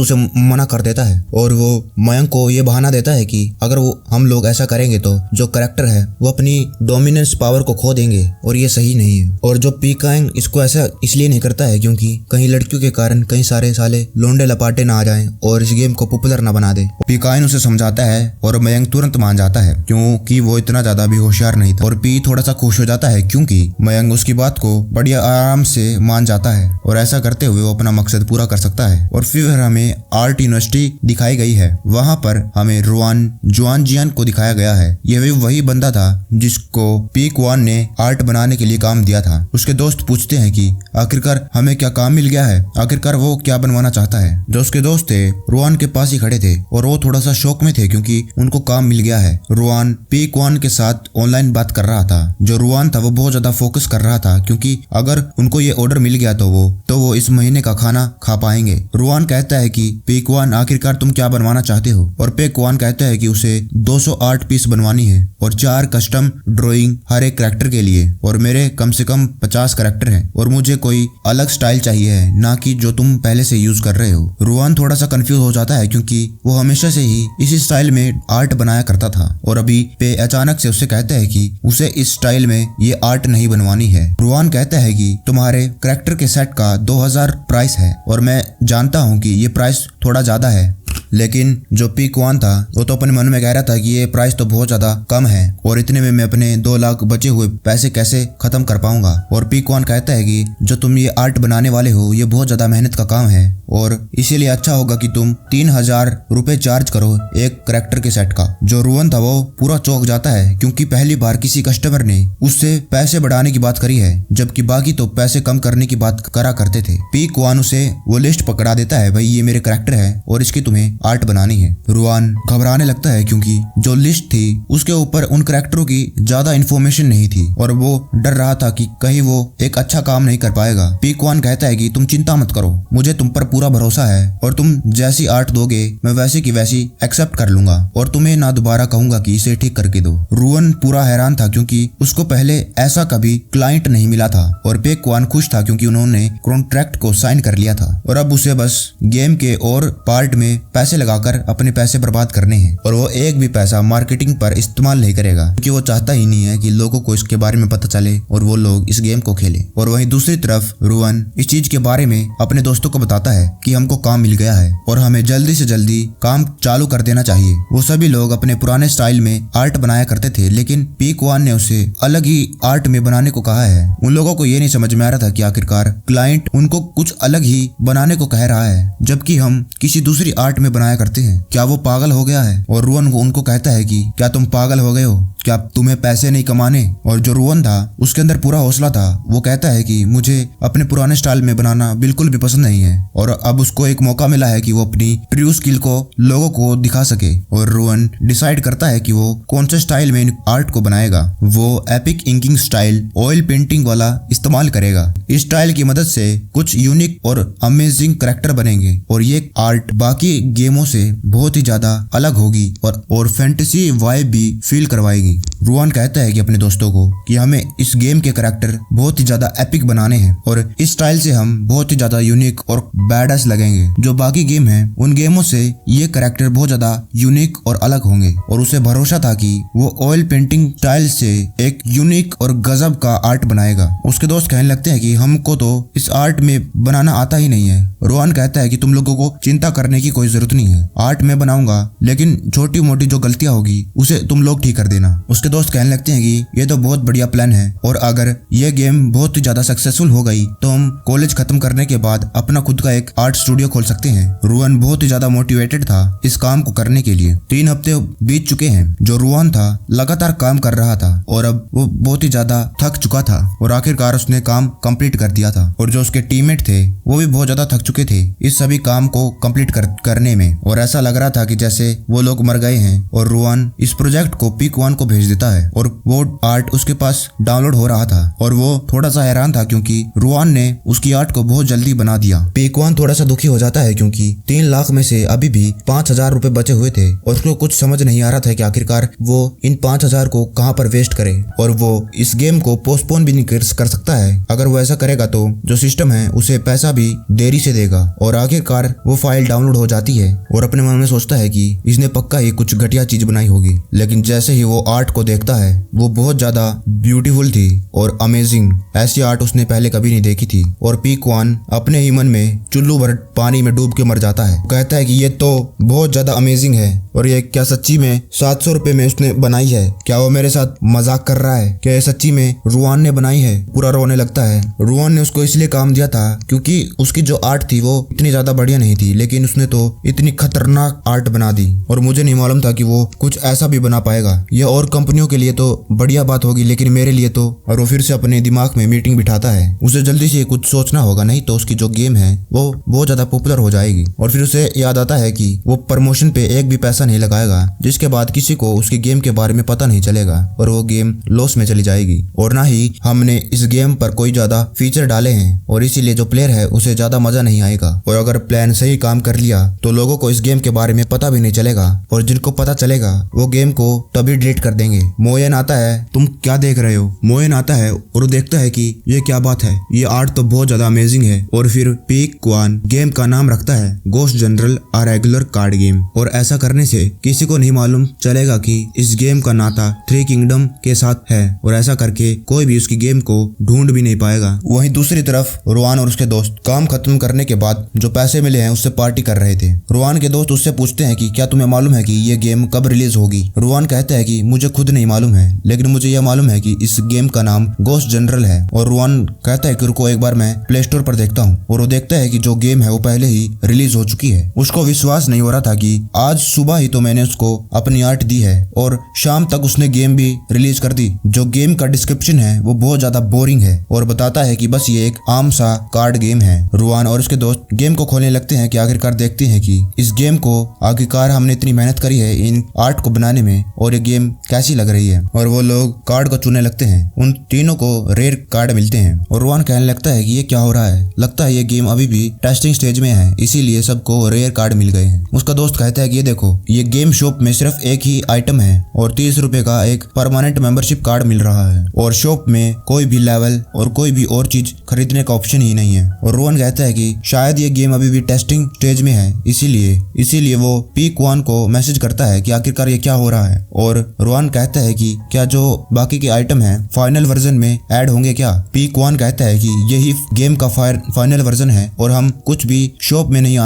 उसे मना कर देता है और वो मयंक को ये बहाना देता है कि अगर वो हम लोग ऐसा करेंगे तो जो कैरेक्टर है वो अपनी डोमिनेंस पावर को खो देंगे और ये सही नहीं है। और जो पी कायन इसको ऐसा इसलिए नहीं करता है क्योंकि कहीं लड़कियों के कारण कई सारे साले लोंडे लपाटे ना आ जाएं और इस गेम को पॉपुलर ना बना दे। पी कायन उसे समझाता है और मयंक तुरंत मान जाता है क्योंकि वो इतना ज्यादा भी होशियार नहीं था। और पी थोड़ा सा खुश हो जाता है क्योंकि मयंक उसकी बात को बढ़िया आराम से मान जाता है और ऐसा करते हुए वो अपना मकसद पूरा कर सकता है। और फिर हमें आर्ट यूनिवर्सिटी दिखाई गई है। वहाँ पर हमें रुआन जुआनजियान को दिखाया गया है। यह भी वही बंदा था जिसको पी क्वान ने आर्ट बनाने के लिए काम दिया था। उसके दोस्त पूछते हैं कि आखिरकार हमें क्या काम मिल गया है, आखिरकार वो क्या बनवाना चाहता है। जो उसके दोस्त थे रुआन के पास ही खड़े थे और वो थोड़ा सा शौक में थे क्योंकि उनको काम मिल गया है। रुआन पी क्वान के साथ ऑनलाइन बात कर रहा था। जो रुआन था वो बहुत ज्यादा फोकस कर रहा था क्योंकि अगर उनको ये ऑर्डर मिल गया तो वो इस महीने का खाना खा पाएंगे। रुआन कहता है कि पेक्वान आखिरकार तुम क्या बनवाना चाहते हो, और पेक्वान कहता है कि उसे 208 पीस बनवानी है और 4 कस्टम ड्राइंग हर एक कैरेक्टर के लिए, और मेरे कम से कम 50 कैरेक्टर हैं और मुझे कोई अलग स्टाइल चाहिए है, ना कि जो तुम पहले से यूज कर रहे हो। रुआन थोड़ा सा कंफ्यूज हो जाता है क्योंकि वो हमेशा से ही इसी स्टाइल में आर्ट बनाया करता था और अभी पे अचानक से उससे कहता है कि उसे इस स्टाइल में ये आर्ट नहीं बनवानी है। रुआन कहता है कि तुम्हारे कैरेक्टर के सेट का 2000 प्राइस है और मैं जानता हूँ कि ये प्राइस थोड़ा ज्यादा है, लेकिन जो पेक्वान था वो तो अपने मन में कह रहा था कि ये प्राइस तो बहुत ज्यादा कम है और इतने में मैं अपने 2 लाख बचे हुए पैसे कैसे खत्म कर पाऊंगा। और पेक्वान कहता है कि जो तुम ये आर्ट बनाने वाले हो ये बहुत ज्यादा मेहनत का काम है और इसीलिए अच्छा होगा कि तुम 3000 रुपए चार्ज करो एक कैरेक्टर के सेट का। जो रुआन था वो पूरा चौंक जाता है क्योंकि पहली बार किसी कस्टमर ने उससे पैसे बढ़ाने की बात करी है, जबकि बाकी तो पैसे कम करने की बात करा करते थे। पेक्वान उसे वो लिस्ट पकड़ा देता है, भाई ये मेरे कैरेक्टर है और इसकी तुम्हें आर्ट बनानी है। रुआन घबराने लगता है क्योंकि जो लिस्ट थी उसके ऊपर उन कैरेक्टरों की ज्यादा इन्फॉर्मेशन नहीं थी और वो डर रहा था कि कहीं वो एक अच्छा काम नहीं कर पाएगा। पेक्वान कहता है कि तुम चिंता मत करो, मुझे तुम पर पूरा भरोसा है और तुम जैसी आर्ट दोगे मैं वैसी की वैसी एक्सेप्ट कर लूंगा और तुम्हें ना दोबारा कहूंगा कि इसे ठीक करके दो। रुआन पूरा हैरान था क्योंकि उसको पहले ऐसा कभी क्लाइंट नहीं मिला था और पेक्वान खुश था क्योंकि उन्होंने कॉन्ट्रैक्ट को साइन कर लिया था और अब उसे बस गेम के और पार्ट में पैसे लगाकर अपने पैसे बर्बाद करने हैं और वो एक भी पैसा मार्केटिंग पर इस्तेमाल नहीं करेगा क्योंकि वो चाहता ही नहीं है कि लोगों को इसके बारे में पता चले और वो लोग इस गेम को खेलें। और वहीं दूसरी तरफ रुआन इस चीज के बारे में अपने दोस्तों को बताता है कि हमको काम मिल गया है और हमें जल्दी से जल्दी काम चालू कर देना चाहिए। वो सभी लोग अपने पुराने स्टाइल में आर्ट बनाया करते थे, लेकिन पेक्वान ने उसे अलग ही आर्ट में बनाने को कहा है। उन लोगों को ये नहीं समझ में आ रहा था कि आखिरकार क्लाइंट उनको कुछ अलग ही बनाने को कह रहा है जबकि हम किसी दूसरी आर्ट में बनाया करते हैं। क्या वो पागल हो गया है? और रुआन उनको कहता है कि क्या तुम पागल हो गए हो, क्या तुम्हें पैसे नहीं कमाने? और जो रुआन था उसके अंदर पूरा हौसला था, वो कहता है कि मुझे अपने पुराने स्टाइल में बनाना बिल्कुल भी पसंद नहीं है और अब उसको एक मौका मिला है कि वो अपनी ट्रू स्किल को लोगों को दिखा सके। और रुआन डिसाइड करता है कि वो कौन से स्टाइल में आर्ट को बनाएगा। वो epic inking style oil painting वाला इस्तेमाल करेगा। इस स्टाइल की मदद से कुछ यूनिक और अमेजिंग कैरेक्टर बनेंगे और ये आर्ट बाकी गेमों से बहुत ही ज्यादा अलग होगी और फैंटेसी वाइब भी फील करवाएगी। रुआन कहता है कि अपने दोस्तों को कि हमें इस गेम के कैरेक्टर बहुत ही ज्यादा एपिक बनाने हैं और इस स्टाइल से हम बहुत ही ज्यादा यूनिक और बैडएस लगेंगे। जो बाकी गेम है उन गेमों से ये कैरेक्टर बहुत ज्यादा यूनिक और अलग होंगे और उसे भरोसा था कि वो ऑयल पेंटिंग स्टाइल से एक यूनिक और गजब का आर्ट बनाएगा। उसके दोस्त कहने लगते हैं कि हमको तो इस आर्ट में बनाना आता ही नहीं है। रुआन कहता है कि तुम लोगों को चिंता करने की कोई जरूरत नहीं है, आर्ट मैं बनाऊंगा लेकिन छोटी मोटी जो गलतियां होगी उसे तुम लोग ठीक कर देना। उसके दोस्त कहने लगते हैं कि ये तो बहुत बढ़िया प्लान है और अगर ये गेम बहुत ही ज्यादा सक्सेसफुल हो गई तो हम कॉलेज खत्म करने के बाद अपना खुद का एक आर्ट स्टूडियो खोल सकते हैं। रुआन बहुत ही ज्यादा मोटिवेटेड था इस काम को करने के लिए। 3 हफ्ते बीत चुके हैं। जो रुआन था लगातार काम कर रहा था और अब वो बहुत ही ज्यादा थक चुका था और आखिरकार उसने काम कंप्लीट कर दिया था और जो उसके टीममेट थे वो भी बहुत ज्यादा थक चुके थे इस सभी काम को कंप्लीट करने में और ऐसा लग रहा था कि जैसे वो लोग मर गए हैं। और रुआन इस प्रोजेक्ट को पेक्वान को भेज देता है और वो आर्ट उसके पास डाउनलोड हो रहा था और वो थोड़ा सा हैरान था क्योंकि रुआन ने उसकी आर्ट को बहुत जल्दी बना दिया। पेक्वान थोड़ा सा दुखी हो जाता है क्योंकि 3 लाख में से अभी भी 5000 रुपए बचे हुए थे और उसको कुछ समझ नहीं आ रहा था कि आखिरकार वो इन 5000 को कहां पर वेस्ट करे और वो इस गेम को पोस्टपोन भी नहीं कर सकता है। अगर वो ऐसा करेगा तो जो सिस्टम है उसे पैसा भी देरी से देगा। और आखिरकार वो फाइल डाउनलोड हो जाती है और अपने मन में सोचता है कि इसने पक्का ही कुछ घटिया चीज बनाई होगी, लेकिन जैसे ही वो आर्ट को देखता है वो बहुत ज्यादा ब्यूटीफुल थी और अमेजिंग। ऐसी आर्ट उसने पहले कभी नहीं देखी थी और पेक्वान अपने ही मन में चुल्लू भर पानी में डूब के मर जाता है। कहता है कि ये तो बहुत ज्यादा अमेजिंग है और ये क्या सच्ची में 700 रुपए में उसने बनाई है? क्या वो मेरे साथ मजाक कर रहा है? क्या ये सच्ची में रुआन ने बनाई है? पूरा रोने लगता है। रुआन ने उसको इसलिए काम दिया था क्योंकि उसकी जो आर्ट थी वो इतनी ज्यादा बढ़िया नहीं थी, लेकिन उसने तो इतनी खतरनाक आर्ट बना दी और मुझे नहीं मालूम था कि वो कुछ ऐसा भी बना पाएगा। ये और कंपनियों के लिए तो बढ़िया बात होगी लेकिन मेरे लिए तो। और वो फिर से अपने दिमाग में मीटिंग बिठाता है। उसे जल्दी से कुछ सोचना होगा, नहीं तो उसकी जो गेम है वो बहुत ज्यादा पॉपुलर हो जाएगी। और फिर उसे याद आता है कि वो प्रमोशन पे एक भी पैसा नहीं लगाएगा जिसके बाद किसी को उसके गेम के बारे में पता नहीं चलेगा और वो गेम लॉस में चली जाएगी। और ना ही हमने इस गेम पर कोई ज्यादा फीचर डाले हैं और इसीलिए जो प्लेयर है उसे ज्यादा मजा नहीं आएगा। और अगर प्लान सही काम कर लिया तो लोगों को इस गेम के बारे में पता भी नहीं चलेगा और जिनको पता चलेगा वो गेम को तभी डिलीट कर देंगे। मोयन आता है, तुम क्या देख रहे हो? मोयन आता है और देखता है कि ये क्या बात है, ये आर्ट तो बहुत ज्यादा अमेजिंग है। और फिर पीक क्वान गेम का नाम रखता है गोस्ट जनरल आ रेगुलर कार्ड गेम। और ऐसा करने से किसी को नहीं मालूम चलेगा कि इस गेम का नाता थ्री किंगडम के साथ है और ऐसा करके कोई भी उसकी गेम को ढूंढ भी नहीं पाएगा। वहीं दूसरी तरफ रुआन और उसके दोस्त काम खत्म करने के बाद जो पैसे मिले हैं उससे पार्टी कर रहे थे। रुआन के दोस्त उससे पूछते हैं कि क्या तुम्हें मालूम है कि ये गेम कब रिलीज होगी? रुआन कहता है कि मुझे खुद नहीं मालूम है, लेकिन मुझे यह मालूम है कि इस गेम का नाम गोस्ट जनरल है। और रुआन कहता है कि रुको एक बार मैं प्ले स्टोर पर देखता हूँ। और वो देखता है कि जो गेम है वो पहले ही रिलीज हो चुकी है। उसको विश्वास नहीं हो रहा था कि आज सुबह ही तो मैंने उसको अपनी आर्ट दी है और शाम तक उसने गेम भी रिलीज कर दी। जो गेम का डिस्क्रिप्शन है वो बहुत ज्यादा बोरिंग है और बताता है कि बस ये एक आम सा कार्ड गेम है। रुआन और उसके दोस्त गेम को खोलने लगते हैं कि आखिरकार देखते हैं कि इस गेम को आखिरकार हमने इतनी मेहनत करी है इन आर्ट को बनाने में और ये गेम कैसी लग रही है। और वो लोग कार्ड को चुनने लगते हैं। उन तीनों को रेयर कार्ड मिलते हैं और रुआन कहने लगता है कि ये क्या हो रहा है, लगता है ये गेम अभी भी टेस्टिंग स्टेज में है इसीलिए सबको रेयर कार्ड मिल गए हैं। उसका दोस्त कहता है कि ये देखो ये गेम शॉप में सिर्फ एक ही आइटम है और 30 रुपए का एक परमानेंट मेंबरशिप कार्ड मिल रहा है और शॉप में कोई भी लेवल और कोई भी और चीज खरीदने का ऑप्शन ही नहीं है। और रोहन कहता है कि शायद ये गेम अभी भी टेस्टिंग स्टेज में है इसीलिए वो पीक वन को मैसेज करता है कि आखिरकार ये क्या हो रहा है। और रोहन कहता है कि क्या जो बाकी के आइटम है फाइनल वर्जन में ऐड होंगे क्या? पीक वन कहता है कि यही गेम का फाइनल वर्जन है और हम कुछ भी शॉप में नहीं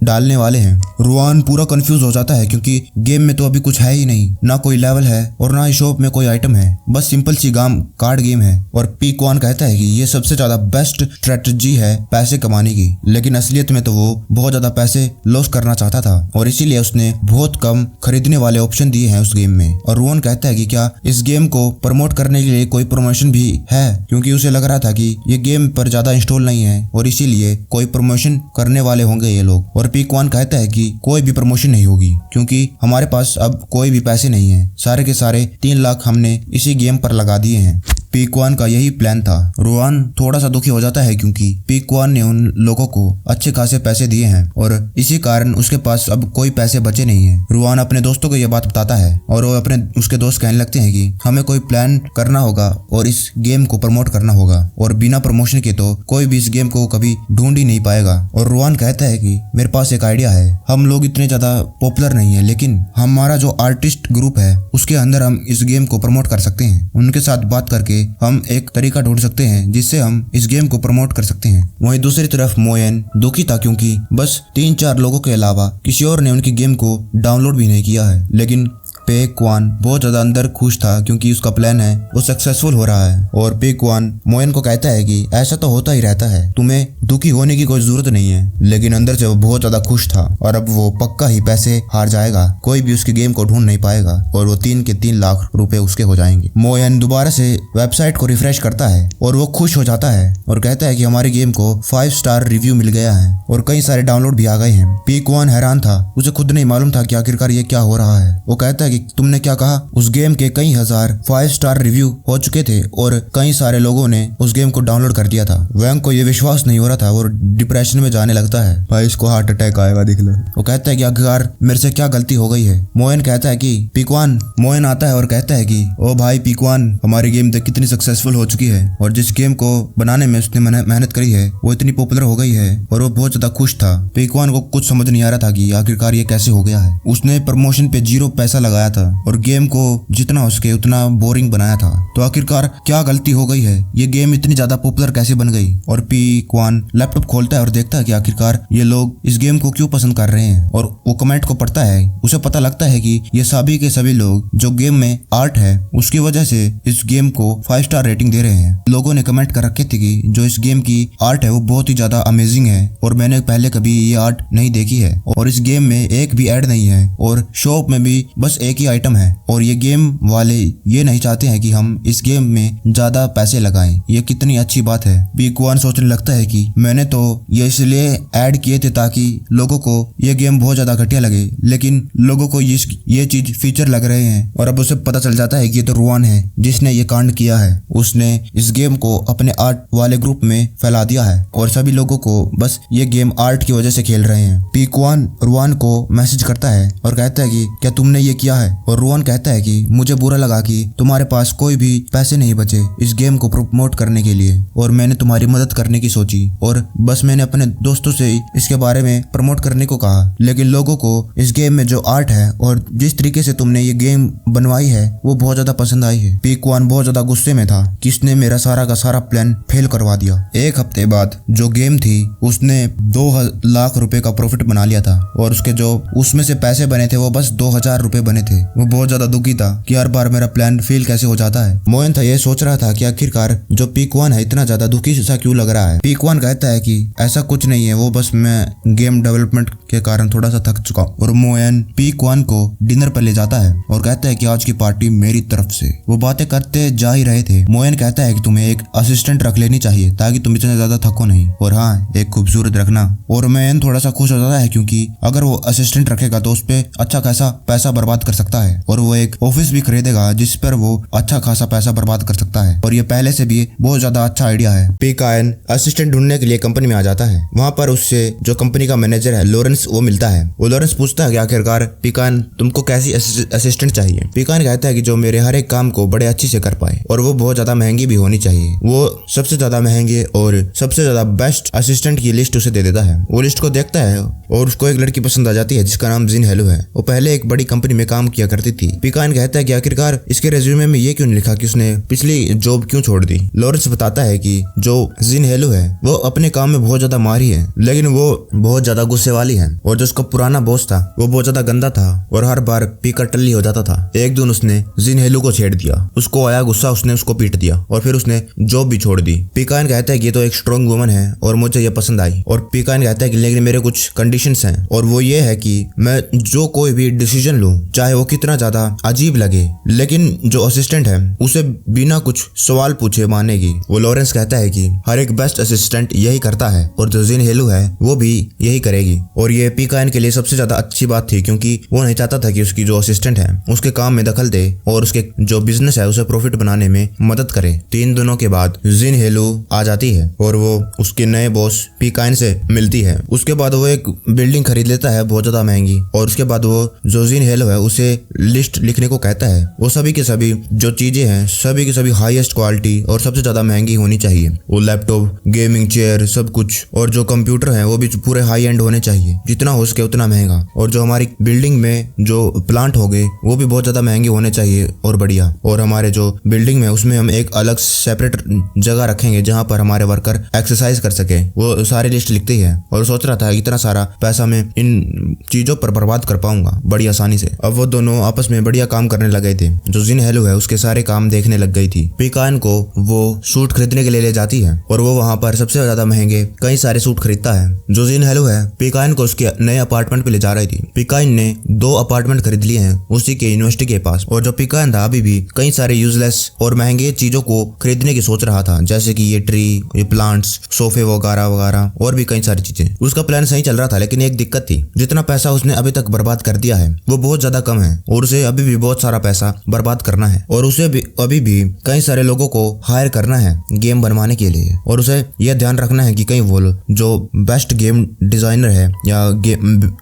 डालने वाले हैं। रोहन पूरा कंफ्यूज हो जाता है क्योंकि गेम में तो अभी कुछ है ही नहीं, ना कोई लेवल है और ना ही शॉप में कोई आइटम है, बस सिंपल सी कार्ड गेम है। और पीक वन कहता है कि ये सबसे ज्यादा बेस्ट स्ट्रेटजी है पैसे कमाने की, लेकिन असलियत में तो वो बहुत ज्यादा पैसे लॉस करना चाहता था और इसीलिए उसने बहुत कम खरीदने वाले ऑप्शन दिए हैं उस गेम में। और रोहन कहता है कि क्या इस गेम को प्रमोट करने के लिए कोई प्रमोशन भी है, क्योंकि उसे लग रहा था कि ये गेम पर ज्यादा इंस्टॉल नहीं है और इसीलिए कोई प्रमोशन करने वाले होंगे ये लोग। और पीक वन कहता है कि कोई भी प्रमोशन नहीं होगी क्योंकि हमारे पास अब कोई भी पैसे नहीं है, सारे के सारे 3 लाख हमने इसी गेम पर लगा दिए हैं। पीक वन का यही प्लान था। रोहन थोड़ा सा दुखी हो जाता है क्योंकि पीक वन ने उन लोगों को अच्छे खासे पैसे दिए हैं और इसी कारण उसके पास अब कोई पैसे बचे नहीं है। रोहन अपने दोस्तों को यह बात बताता है और वो उसके दोस्त कहने लगते हैं कि हमें कोई प्लान करना होगा और इस गेम को प्रमोट करना होगा और बिना प्रमोशन के तो कोई भी इस गेम को कभी ढूंढ ही नहीं पाएगा। और रोहन कहता है कि मेरे पास एक आइडिया है, हम लोग इतने ज्यादा पॉपुलर नहीं है लेकिन हमारा जो आर्टिस्ट ग्रुप है उसके अंदर हम इस गेम को प्रमोट कर सकते हैं। उनके साथ बात करके हम एक तरीका ढूंढ सकते हैं जिससे हम इस गेम को प्रमोट कर सकते हैं। वहीं दूसरी तरफ मोयन दुखी था क्योंकि बस 3-4 लोगों के अलावा किसी और ने उनकी गेम को डाउनलोड भी नहीं किया है। लेकिन पीक वन बहुत ज्यादा अंदर खुश था क्योंकि उसका प्लान है वो सक्सेसफुल हो रहा है। और पीक वन मोयन को कहता है कि ऐसा तो होता ही रहता है, तुम्हें दुखी होने की कोई जरूरत नहीं है। लेकिन अंदर से वो बहुत ज्यादा खुश था और अब वो पक्का ही पैसे हार जाएगा, कोई भी उसकी गेम को ढूंढ नहीं पाएगा और वो 3 के 3 लाख रुपए उसके हो जाएंगे। मोयन दोबारा से वेबसाइट को रिफ्रेश करता है और वो खुश हो जाता है और कहता है कि हमारी गेम को 5 स्टार रिव्यू मिल गया है और कई सारे डाउनलोड भी आ गए हैं। पीक वन हैरान था, उसे खुद नहीं मालूम था कि आखिरकार ये क्या हो रहा है। वो कहता है कि तुमने क्या कहा? उस गेम के कई हजार 5 स्टार रिव्यू हो चुके थे और कई सारे लोगों ने उस गेम को डाउनलोड कर दिया था। वैंग को ये विश्वास नहीं हो रहा था और डिप्रेशन में जाने लगता है। भाई इसको हार्ट अटैक आएगा देख लो। वो कहता है कि आखिरकार मेरे से क्या गलती हो गई है। मोयन कहता है कि पीक वन मोयन आता है और कहता है कि ओ भाई पीक वन, हमारी गेम देख कितनी सक्सेसफुल हो चुकी है और जिस गेम को बनाने में उसने मेहनत करी है वो इतनी पॉपुलर हो गई है। और वो बहुत ज्यादा खुश था। पीक वन को कुछ समझ नहीं आ रहा था कि आखिरकार ये कैसे हो गया है। उसने प्रमोशन पे 0 पैसा लगाया था और गेम को जितना हो सके उतना बोरिंग बनाया था, तो आखिरकार क्या गलती हो गई है, ये गेम इतनी ज्यादा पॉपुलर कैसे बन गई। और पीक वन लैपटॉप खोलता है और देखता है कि आखिरकार ये लोग इस गेम को क्यों पसंद कर रहे हैं और वो कमेंट को पढ़ता है। उसे पता लगता है कि ये सभी के सभी लोग जो गेम में आर्ट है उसकी वजह से इस गेम को 5 स्टार रेटिंग दे रहे हैं। लोगों ने कमेंट कर रखे थे कि जो इस गेम की आर्ट है वो बहुत ही ज्यादा अमेजिंग है और मैंने पहले कभी ये आर्ट नहीं देखी है और इस गेम में एक भी ऐड नहीं है और शॉप में भी बस एक ही आइटम है और ये गेम वाले ये नहीं चाहते हैं कि हम इस गेम में ज्यादा पैसे लगाएं। ये कितनी अच्छी बात है। पीक वन सोचने लगता है कि मैंने तो ये इसलिए ऐड किए थे ताकि लोगों को ये गेम बहुत ज्यादा घटिया लगे, लेकिन लोगों को ये चीज फीचर लग रहे हैं और अब उसे पता चल जाता है कि ये तो रुआन है जिसने ये कांड किया है। उसने इस गेम को अपने आर्ट वाले ग्रुप में फैला दिया है और सभी लोगों को बस ये गेम आर्ट की वजह से खेल रहे हैं। पीकवान रुआन को मैसेज करता है और कहता है कि क्या तुमने ये किया है, और रुआन कहता है कि मुझे बुरा लगा कि तुम्हारे पास कोई भी पैसे नहीं बचे इस गेम को प्रमोट करने के लिए और मैंने तुम्हारी मदद करने की सोची और बस मैंने अपने दोस्तों से इसके बारे में प्रमोट करने को कहा, लेकिन लोगों को इस गेम में जो आर्ट है और जिस तरीके से तुमने ये गेम बनवाई है वो बहुत ज्यादा पसंद आई है। पीकवान बहुत ज्यादा गुस्से में था कि इसने मेरा सारा का सारा प्लान फेल करवा दिया। एक हफ्ते बाद जो गेम थी उसने 2 लाख रुपए का प्रॉफिट बना लिया था और उसके जो उसमें से पैसे बने थे वो बस 2000 रुपए बने थे। वो बहुत ज्यादा दुखी था कि हर बार मेरा प्लान फेल कैसे हो जाता है। मोहन था ये सोच रहा था कि आखिरकार जो पीकवान है इतना ज्यादा दुखी सा क्यों लग रहा है। पीकवान कहता है कि ऐसा कुछ नहीं है, वो बस मैं गेम डेवलपमेंट के कारण थोड़ा सा थक चुका हूँ। और मोहन पीकवान को डिनर पर ले जाता है और कहता है कि आज की पार्टी मेरी तरफ से। वो बातें करते जा ही रहे थे। मोहन कहता है कि तुम्हें एक असिस्टेंट रख लेनी चाहिए ताकि तुम इतना ज्यादा थको नहीं, और हाँ एक खूबसूरत रखना। और मोहन थोड़ा सा खुश हो जाता है क्योंकि अगर वो असिस्टेंट रखेगा तो उस पे अच्छा खासा पैसा बर्बाद कर सकता है और वो एक ऑफिस भी खरीदेगा जिस पर वो अच्छा खासा पैसा बर्बाद कर सकता है और ये पहले से भी बहुत ज्यादा अच्छा आइडिया है। पीकायन असिस्टेंट ढूंढने के लिए कंपनी में आ जाता है। वहाँ पर उससे जो कंपनी का मैनेजर है लॉरेंस वो मिलता है। वो लॉरेंस पूछता है कि आखिरकार पीकायन तुमको कैसी असिस्टेंट चाहिए। पीकायन कहता है कि जो मेरे हर एक काम को बड़े अच्छे से कर पाए और वो बहुत ज्यादा महंगी भी होनी चाहिए। वो सबसे ज्यादा महंगे और सबसे ज्यादा बेस्ट असिस्टेंट की लिस्ट उसे दे देता है। वो लिस्ट को देखता है और उसको एक लड़की पसंद आ जाती है जिसका नाम जिन हेलो है। वो पहले एक बड़ी कंपनी में काम किया करती थी। पीकायन कहता है कि आखिरकार इसके रेज्यूमे में ये क्यों नहीं लिखा कि उसने पिछली जॉब क्यों छोड़ दी। लॉरेंस बताता है कि जो जिन हेलो है वो अपने काम में बहुत ज्यादा माहिर है, लेकिन वो बहुत ज्यादा गुस्से वाली है और जो उसका पुराना बॉस था वो बहुत ज्यादा गंदा था और हर बार पीकर टल्ली हो जाता था। एक दिन उसने जिन हेलो को छेड़ दिया, उसको आया गुस्सा, उसने उसको पीट दिया और फिर उसने जॉब भी छोड़ दी। पीकायन कहता है कि ये तो एक स्ट्रॉन्ग वुमन है और मुझे ये पसंद आई। और पीकायन कहता है कि लेकिन मेरे कुछ कंडीशंस हैं और वो ये है कि मैं जो कोई भी डिसीजन लूं चाहे वो कितना ज्यादा अजीब लगे, लेकिन जो असिस्टेंट है उसे बिना कुछ सवाल पूछे मानेगी। वो लॉरेंस कहता है कि हर एक बेस्ट असिस्टेंट यही करता है और जो जिन हेलू है वो भी यही करेगी। और ये पीकायन के लिए सबसे ज्यादा अच्छी बात थी क्योंकि वो नहीं चाहता था कि उसकी जो असिस्टेंट है उसके काम में दखल दे और उसके जो बिजनेस है उसे प्रॉफिट बनाने में मदद करे। 3 दिनों के बाद जिन हेलू आ जाती है और वो उसके नए बॉस पीकायन से मिलती है। उसके बाद वो एक बिल्डिंग खरीद लेता है बहुत ज्यादा महंगी और उसके बाद वो जो जिन हेलो है उसे लिस्ट लिखने को कहता है। वो सभी के सभी जो चीजें हैं सभी की सभी हाईएस्ट क्वालिटी और सबसे ज्यादा महंगी होनी चाहिए। वो लैपटॉप, गेमिंग चेयर, सब कुछ, और जो कंप्यूटर है वो भी पूरे हाई एंड होने चाहिए, जितना हो सके उतना महंगा। और जो हमारी बिल्डिंग में जो प्लांट हो गए वो भी बहुत ज्यादा महंगे होने चाहिए और बढ़िया। और हमारे जो बिल्डिंग में उसमें हम एक अलग सेपरेट जगह रखेंगे जहाँ पर हमारे वर्कर एक्सरसाइज कर सके। वो सारी लिस्ट लिखती है और सोच रहा था इतना सारा पैसा मैं इन चीजों पर बर्बाद कर पाऊंगा बड़ी आसानी से। अब वो दोनों आपस में बढ़िया काम करने लगे थे। जो जिन हेलो है उसके सारे काम देखने लग गई थी। पीकायन को वो सूट खरीदने के लिए ले जाती है और वो वहाँ पर सबसे ज्यादा महंगे कई सारे सूट खरीदता है। जो जिन हेलो है पीकायन को उसके नए अपार्टमेंट पे ले जा रही थी। पीकायन ने 2 अपार्टमेंट खरीद लिए हैं उसी के यूनिवर्सिटी के पास, और जो पीकायन था अभी भी कई सारे यूजलेस और महंगे चीजों को खरीदने की सोच रहा था, जैसे कि ये ट्री, ये प्लांट्स, सोफे वगैरह वगैरह और भी कई सारी चीजें। उसका प्लान सही चल रहा था लेकिन एक दिक्कत थी, जितना पैसा उसने अभी तक बर्बाद कर दिया है वो बहुत ज्यादा कम है और उसे अभी भी बहुत सारा पैसा बर्बाद करना है और उसे भी अभी भी कई सारे लोगों को हायर करना है गेम बनवाने के लिए। और उसे यह ध्यान रखना है कि कहीं वो जो बेस्ट गेम डिजाइनर है या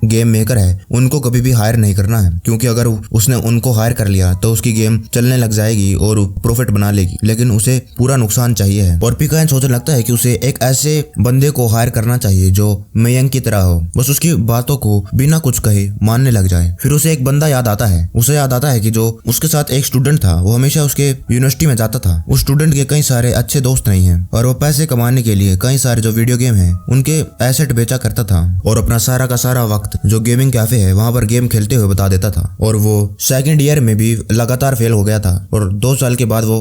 गेम मेकर है उनको कभी भी हायर नहीं करना है, क्योंकि अगर उसने उनको हायर कर लिया तो उसकी गेम चलने लग जाएगी और प्रॉफिट बना लेगी, लेकिन उसे पूरा नुकसान चाहिए है। और पीकायन सोचने लगता है कि उसे एक ऐसे बंदे को हायर करना चाहिए जो मयंक की तरह हो, बस उसकी बातों को बिना कुछ कहे मानने लग जाए। फिर उसे एक बंदा याद आता है। उसे याद आता है कि जो उसके साथ एक स्टूडेंट था वो हमेशा उसके यूनिवर्सिटी में जाता था। उस स्टूडेंट के कई सारे अच्छे दोस्त नहीं हैं और वो पैसे कमाने के लिए कई सारे जो वीडियो गेम हैं उनके एसेट बेचा करता था और अपना सारा का सारा वक्त जो गेमिंग कैफे है वहां पर गेम खेलते हुए बता देता था। और वो सेकंड ईयर में भी लगातार फेल हो गया था और 2 साल के बाद वो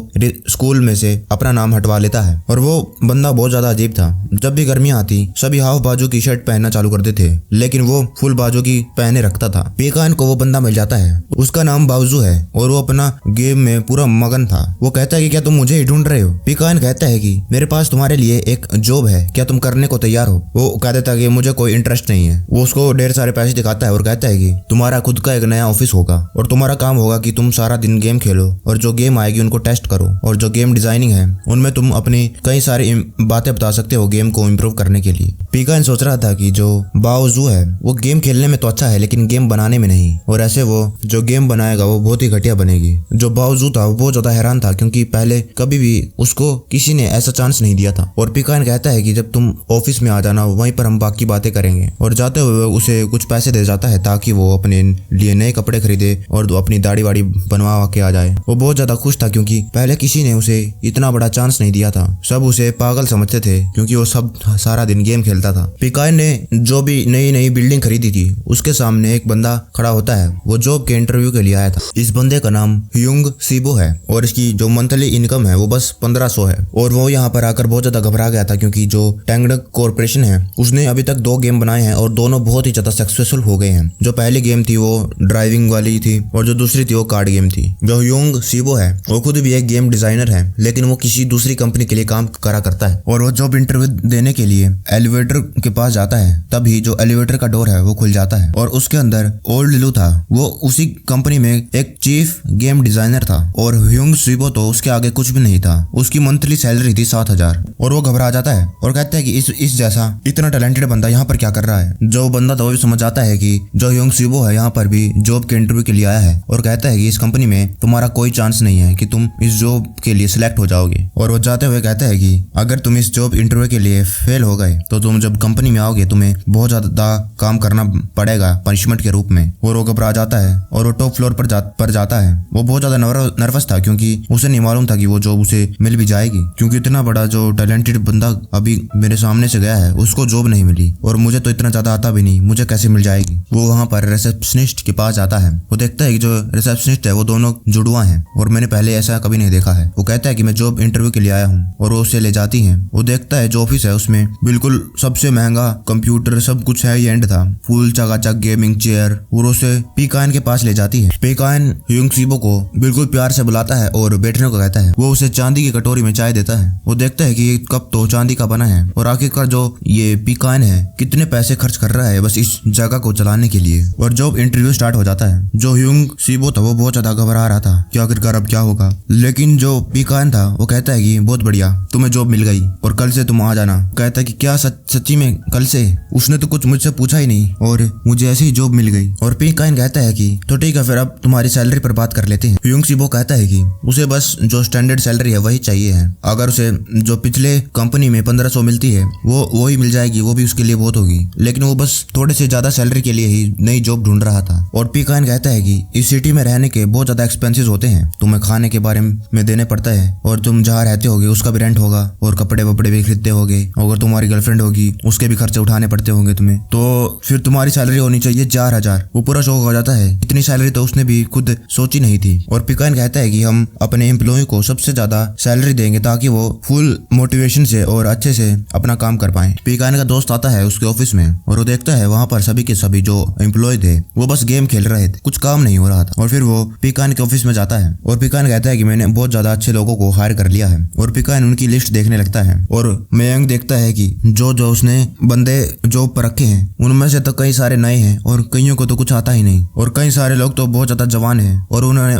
स्कूल में से अपना नाम हटवा लेता है। और वो बंदा बहुत ज्यादा अजीब था। जब भी गर्मियां आती सभी हाफ बाजू की शर्ट पहनना चालू करते थे, लेकिन वो फुल बाजू की पहने रखता था। पीकायन को वो बंदा मिल जाता है, उसका नाम बावजू है और वो अपना गेम में पूरा मगन था। वो कहता है कि क्या तुम मुझे ही ढूंढ रहे हो? पीकायन कहता है कि मेरे पास तुम्हारे लिए एक जॉब जॉब है, क्या तुम करने को तैयार हो? वो कह देता है कि मुझे कोई इंटरेस्ट नहीं है। वो उसको ढेर सारे पैसे दिखाता है और कहता है कि तुम्हारा खुद का एक नया ऑफिस होगा और तुम्हारा काम होगा कि तुम सारा दिन गेम खेलो और जो गेम आएगी उनको टेस्ट करो, और जो गेम डिजाइनिंग है उनमें तुम अपनी कई सारी बातें बता सकते हो गेम को इम्प्रूव करने के लिए। पीकाइन सोच रहा था कि जो बाओ जू है वो गेम खेलने में तो अच्छा है लेकिन गेम बनाने में नहीं, और ऐसे वो जो गेम बनाएगा वो बहुत ही घटिया बनेगी। जो बाओ जू था वो बहुत ज्यादा हैरान था क्योंकि पहले कभी भी उसको किसी ने ऐसा चांस नहीं दिया था। और पीकाइन कहता है कि जब तुम ऑफिस में आ जाना वहीं पर हम बाकी बातें करेंगे, और जाते हुए उसे कुछ पैसे दे जाता है ताकि वो अपने लिए नए कपड़े खरीदे और अपनी दाढ़ी वाड़ी बनवा के आ जाए। वो बहुत ज्यादा खुश था क्योंकि पहले किसी ने उसे इतना बड़ा चांस नहीं दिया था। सब उसे पागल समझते थे क्योंकि वो सब सारा दिन गेम खेलता था। पीकाइन ने जो भी नई नई बिल्डिंग खरीदी थी उसके सामने एक बंदा खड़ा होता है। वो जॉब के इंटरव्यू के लिए आया था। इस बंदे का नाम ह्यूंग सीबो है और इसकी जो मंथली इनकम है वो बस 1500 है। और वो यहाँ पर आकर बहुत ज्यादा घबरा गया था क्योंकि जो टेंगडा कॉर्पोरेशन है उसने अभी तक 2 गेम बनाए हैं और दोनों बहुत ही ज्यादा सक्सेसफुल हो गए हैं। जो पहली गेम थी वो ड्राइविंग वाली थी और जो दूसरी थी वो कार्ड गेम थी। जो ह्यूंग सीबो है वो खुद भी एक गेम डिजाइनर है लेकिन वो किसी दूसरी कंपनी के लिए काम करा करता है। और वो जॉब इंटरव्यू देने के लिए एलिवेटर के पास जाता है, तभी जो एलिवेटर का डोर है वो खुल जाता है और उसके अंदर ओल्ड लिलू था। वो उसी कंपनी में एक चीफ गेम डिजाइनर था और ह्यूंग सीबो तो उसके आगे कुछ भी नहीं था। उसकी मंथली सैलरी थी 7000 और वो घबरा जाता है और कहता है कि इस जैसा इतना टैलेंटेड बंदा यहाँ पर क्या कर रहा है। जो बंदा था वो भी समझ आता है कि जो ह्यूंग सीबो है यहाँ पर भी जॉब के इंटरव्यू के लिए आया है और कहता है कि इस कंपनी में तुम्हारा कोई चांस नहीं है कि तुम इस जॉब के लिए सिलेक्ट हो जाओगे। और वो जाते हुए कहता है कि अगर तुम इस जॉब इंटरव्यू के लिए फेल हो गए तो तुम जब कंपनी में आओगे तुम्हें बहुत ज्यादा काम करना पड़ेगा पनिशमेंट के रूप में। और वो घबरा जाता है और वो टॉप फ्लोर पर जाता है। वो बहुत ज्यादा नर्वस था क्योंकि उसे नहीं मालूम था कि वो जॉब उसे मिल भी जाएगी, क्योंकि इतना बड़ा जो टैलेंटेड बंदा अभी मेरे सामने से गया है उसको जॉब नहीं मिली और मुझे तो इतना ज्यादा आता भी नहीं, मुझे कैसे मिल जाएगी। वो वहाँ पर रिसेप्शनिस्ट के पास जाता है। वो देखता है कि जो रिसेप्शनिस्ट है वो दोनों जुड़वा हैं और मैंने पहले ऐसा कभी नहीं देखा है। वो कहता है कि मैं जॉब इंटरव्यू के लिए आया हूँ और वो उसे ले जाती है। वो देखता है जो ऑफिस है उसमें बिल्कुल सबसे महंगा कंप्यूटर सब कुछ है, ये एंड था, फुल चकाचक गेमिंग चेयर, और उसे पीकाइन के पास ले जाती है। पीकाइन ह्यूंग सीबो को बिल्कुल प्यार से बुलाता है और बैठने को कहता है। वो उसे चांदी की कटोरी में चाय देता है। वो देखता है कि ये कप तो चांदी का बना है और आखिरकार जो ये पीकाइन है कितने पैसे खर्च कर रहा है बस इस जगह को चलाने के लिए। और जॉब इंटरव्यू स्टार्ट हो जाता है। जो ह्यूंग सीबो था वो बहुत ज्यादा घबरा रहा था कि आखिरकार अब क्या होगा, लेकिन जो पीकाइन था वो कहता है कि बहुत बढ़िया, तुम्हें जॉब मिल गई और कल से तुम आ जाना। कहता है कि क्या सच्ची में कल से? उसने तो कुछ मुझसे पूछा ही नहीं और मुझे ऐसी ही जॉब मिल गई। और पीकाइन कहता है कि तो ठीक है फिर अब तुम्हारी सैलरी पर बात कर लेते हैं। ह्यूंग सीबो कहता है कि उसे बस जो स्टैंडर्ड सैलरी है वही चाहिए है। अगर उसे जो पिछले कंपनी में 1500 मिलती है वो ही मिल जाएगी, वो भी उसके लिए बहुत होगी, लेकिन वो बस थोड़े से ज्यादा सैलरी के लिए ही नई जॉब ढूंढ रहा था। और पीकाइन कहता है कि इस सिटी में रहने के बहुत ज्यादा एक्सपेंसेस होते हैं, तुम्हें खाने के बारे में देने पड़ता है और तुम जहाँ रहते होगे उसका भी रेंट होगा और कपड़े वपड़े भी खरीदते होगे, अगर तुम्हारी गर्लफ्रेंड होगी उसके भी खर्चे उठाने पड़ते होंगे तुम्हें, तो फिर तुम्हारी सैलरी होनी चाहिए 4000। वो पूरा शौक हो जाता है, इतनी सैलरी तो उसने भी खुद सोची नहीं थी। और पीकाइन कहता है कि हम अपने एम्प्लॉय को सबसे ज्यादा सैलरी देंगे ताकि वो फुल मोटिवेशन से और अच्छे से अपना काम कर पाए। पीकाइन का दोस्त आता है उसके ऑफिस में और वो देखता है वहाँ पर सभी के सभी जो एम्प्लॉय थे वो बस गेम खेल रहे थे, कुछ काम नहीं हो रहा था। और फिर वो पीकाइन के ऑफिस में जाता है और पीकाइन कहता है कि मैंने बहुत ज्यादा अच्छे लोगों को हायर कर लिया है। और पीकाइन उनकी लिस्ट देखने लगता है और मयंक देखता है कि जो उसने बंदे जॉब पर रखे हैं उनमें से तो कई सारे नए हैं और कईयों को तो कुछ आता ही नहीं, और कई सारे लोग तो बहुत ज्यादा जवान हैं और उन्होंने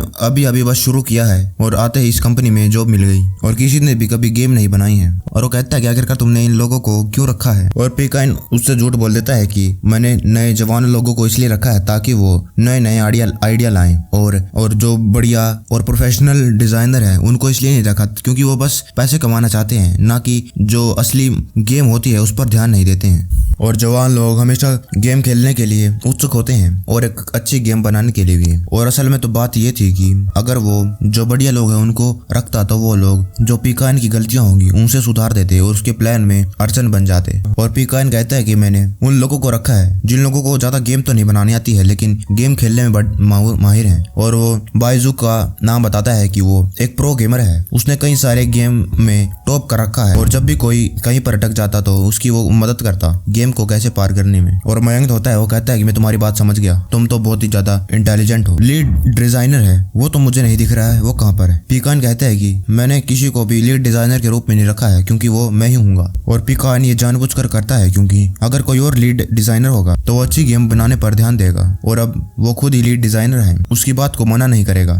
अभी बस शुरू किया है और आते ही इस कंपनी में जॉब मिल गई और किसी ने भी कभी गेम नहीं बनाई है। और वो कहता है कि आखिरकार तुमने इन लोगों को क्यों रखा है। और पीकाइन उससे झूठ बोल देता है कि मैंने नए जवान लोगों को इसलिए रखा है ताकि वो नए आइडिया लाएं और जो बढ़िया और प्रोफेशनल डिजाइनर है उनको इसलिए नहीं रखा क्योंकि वो बस पैसे कमाना चाहते हैं, ना कि जो असली गेम होती है उस पर ध्यान नहीं देते हैं। और जवान लोग हमेशा गेम खेलने के लिए उत्सुक होते हैं और एक अच्छी गेम बनाने के लिए भी। और असल में तो बात ये थी कि अगर वो जो बढ़िया लोग हैं उनको रखता तो वो लोग जो पीकाइन की गलतियां होंगी उनसे सुधार देते और उसके प्लान में अड़चन बन जाते। और पीकाइन कहता है कि मैंने उन लोगों को रखा है जिन लोगों को ज्यादा गेम तो नहीं बनानी आती है लेकिन गेम खेलने में माहिर है। और वो बाइजू का नाम बताता है कि वो एक प्रो गेमर है, उसने कई सारे गेम में टॉप कर रखा है और जब भी कोई कहीं पर अटक जाता तो उसकी वो मदद करता गेम गेम को कैसे पार करने में। और मयंक होता है, वो कहता है कि मैं तुम्हारी बात समझ गया, तुम तो बहुत ही ज्यादा इंटेलिजेंट हो। लीड डिजाइनर है वो तो मुझे नहीं दिख रहा है, वो कहाँ पर है। पीकान कहता है कि मैंने किसी को भी लीड डिजाइनर के रूप में नहीं रखा है क्योंकि वो मैं ही हूँगा। और पीकान ये जानबूझकर करता है क्योंकि अगर कोई और लीड डिजाइनर होगा तो वो अच्छी गेम बनाने पर ध्यान देगा, और अब वो खुद ही लीड डिजाइनर है, उसकी बात को मना नहीं करेगा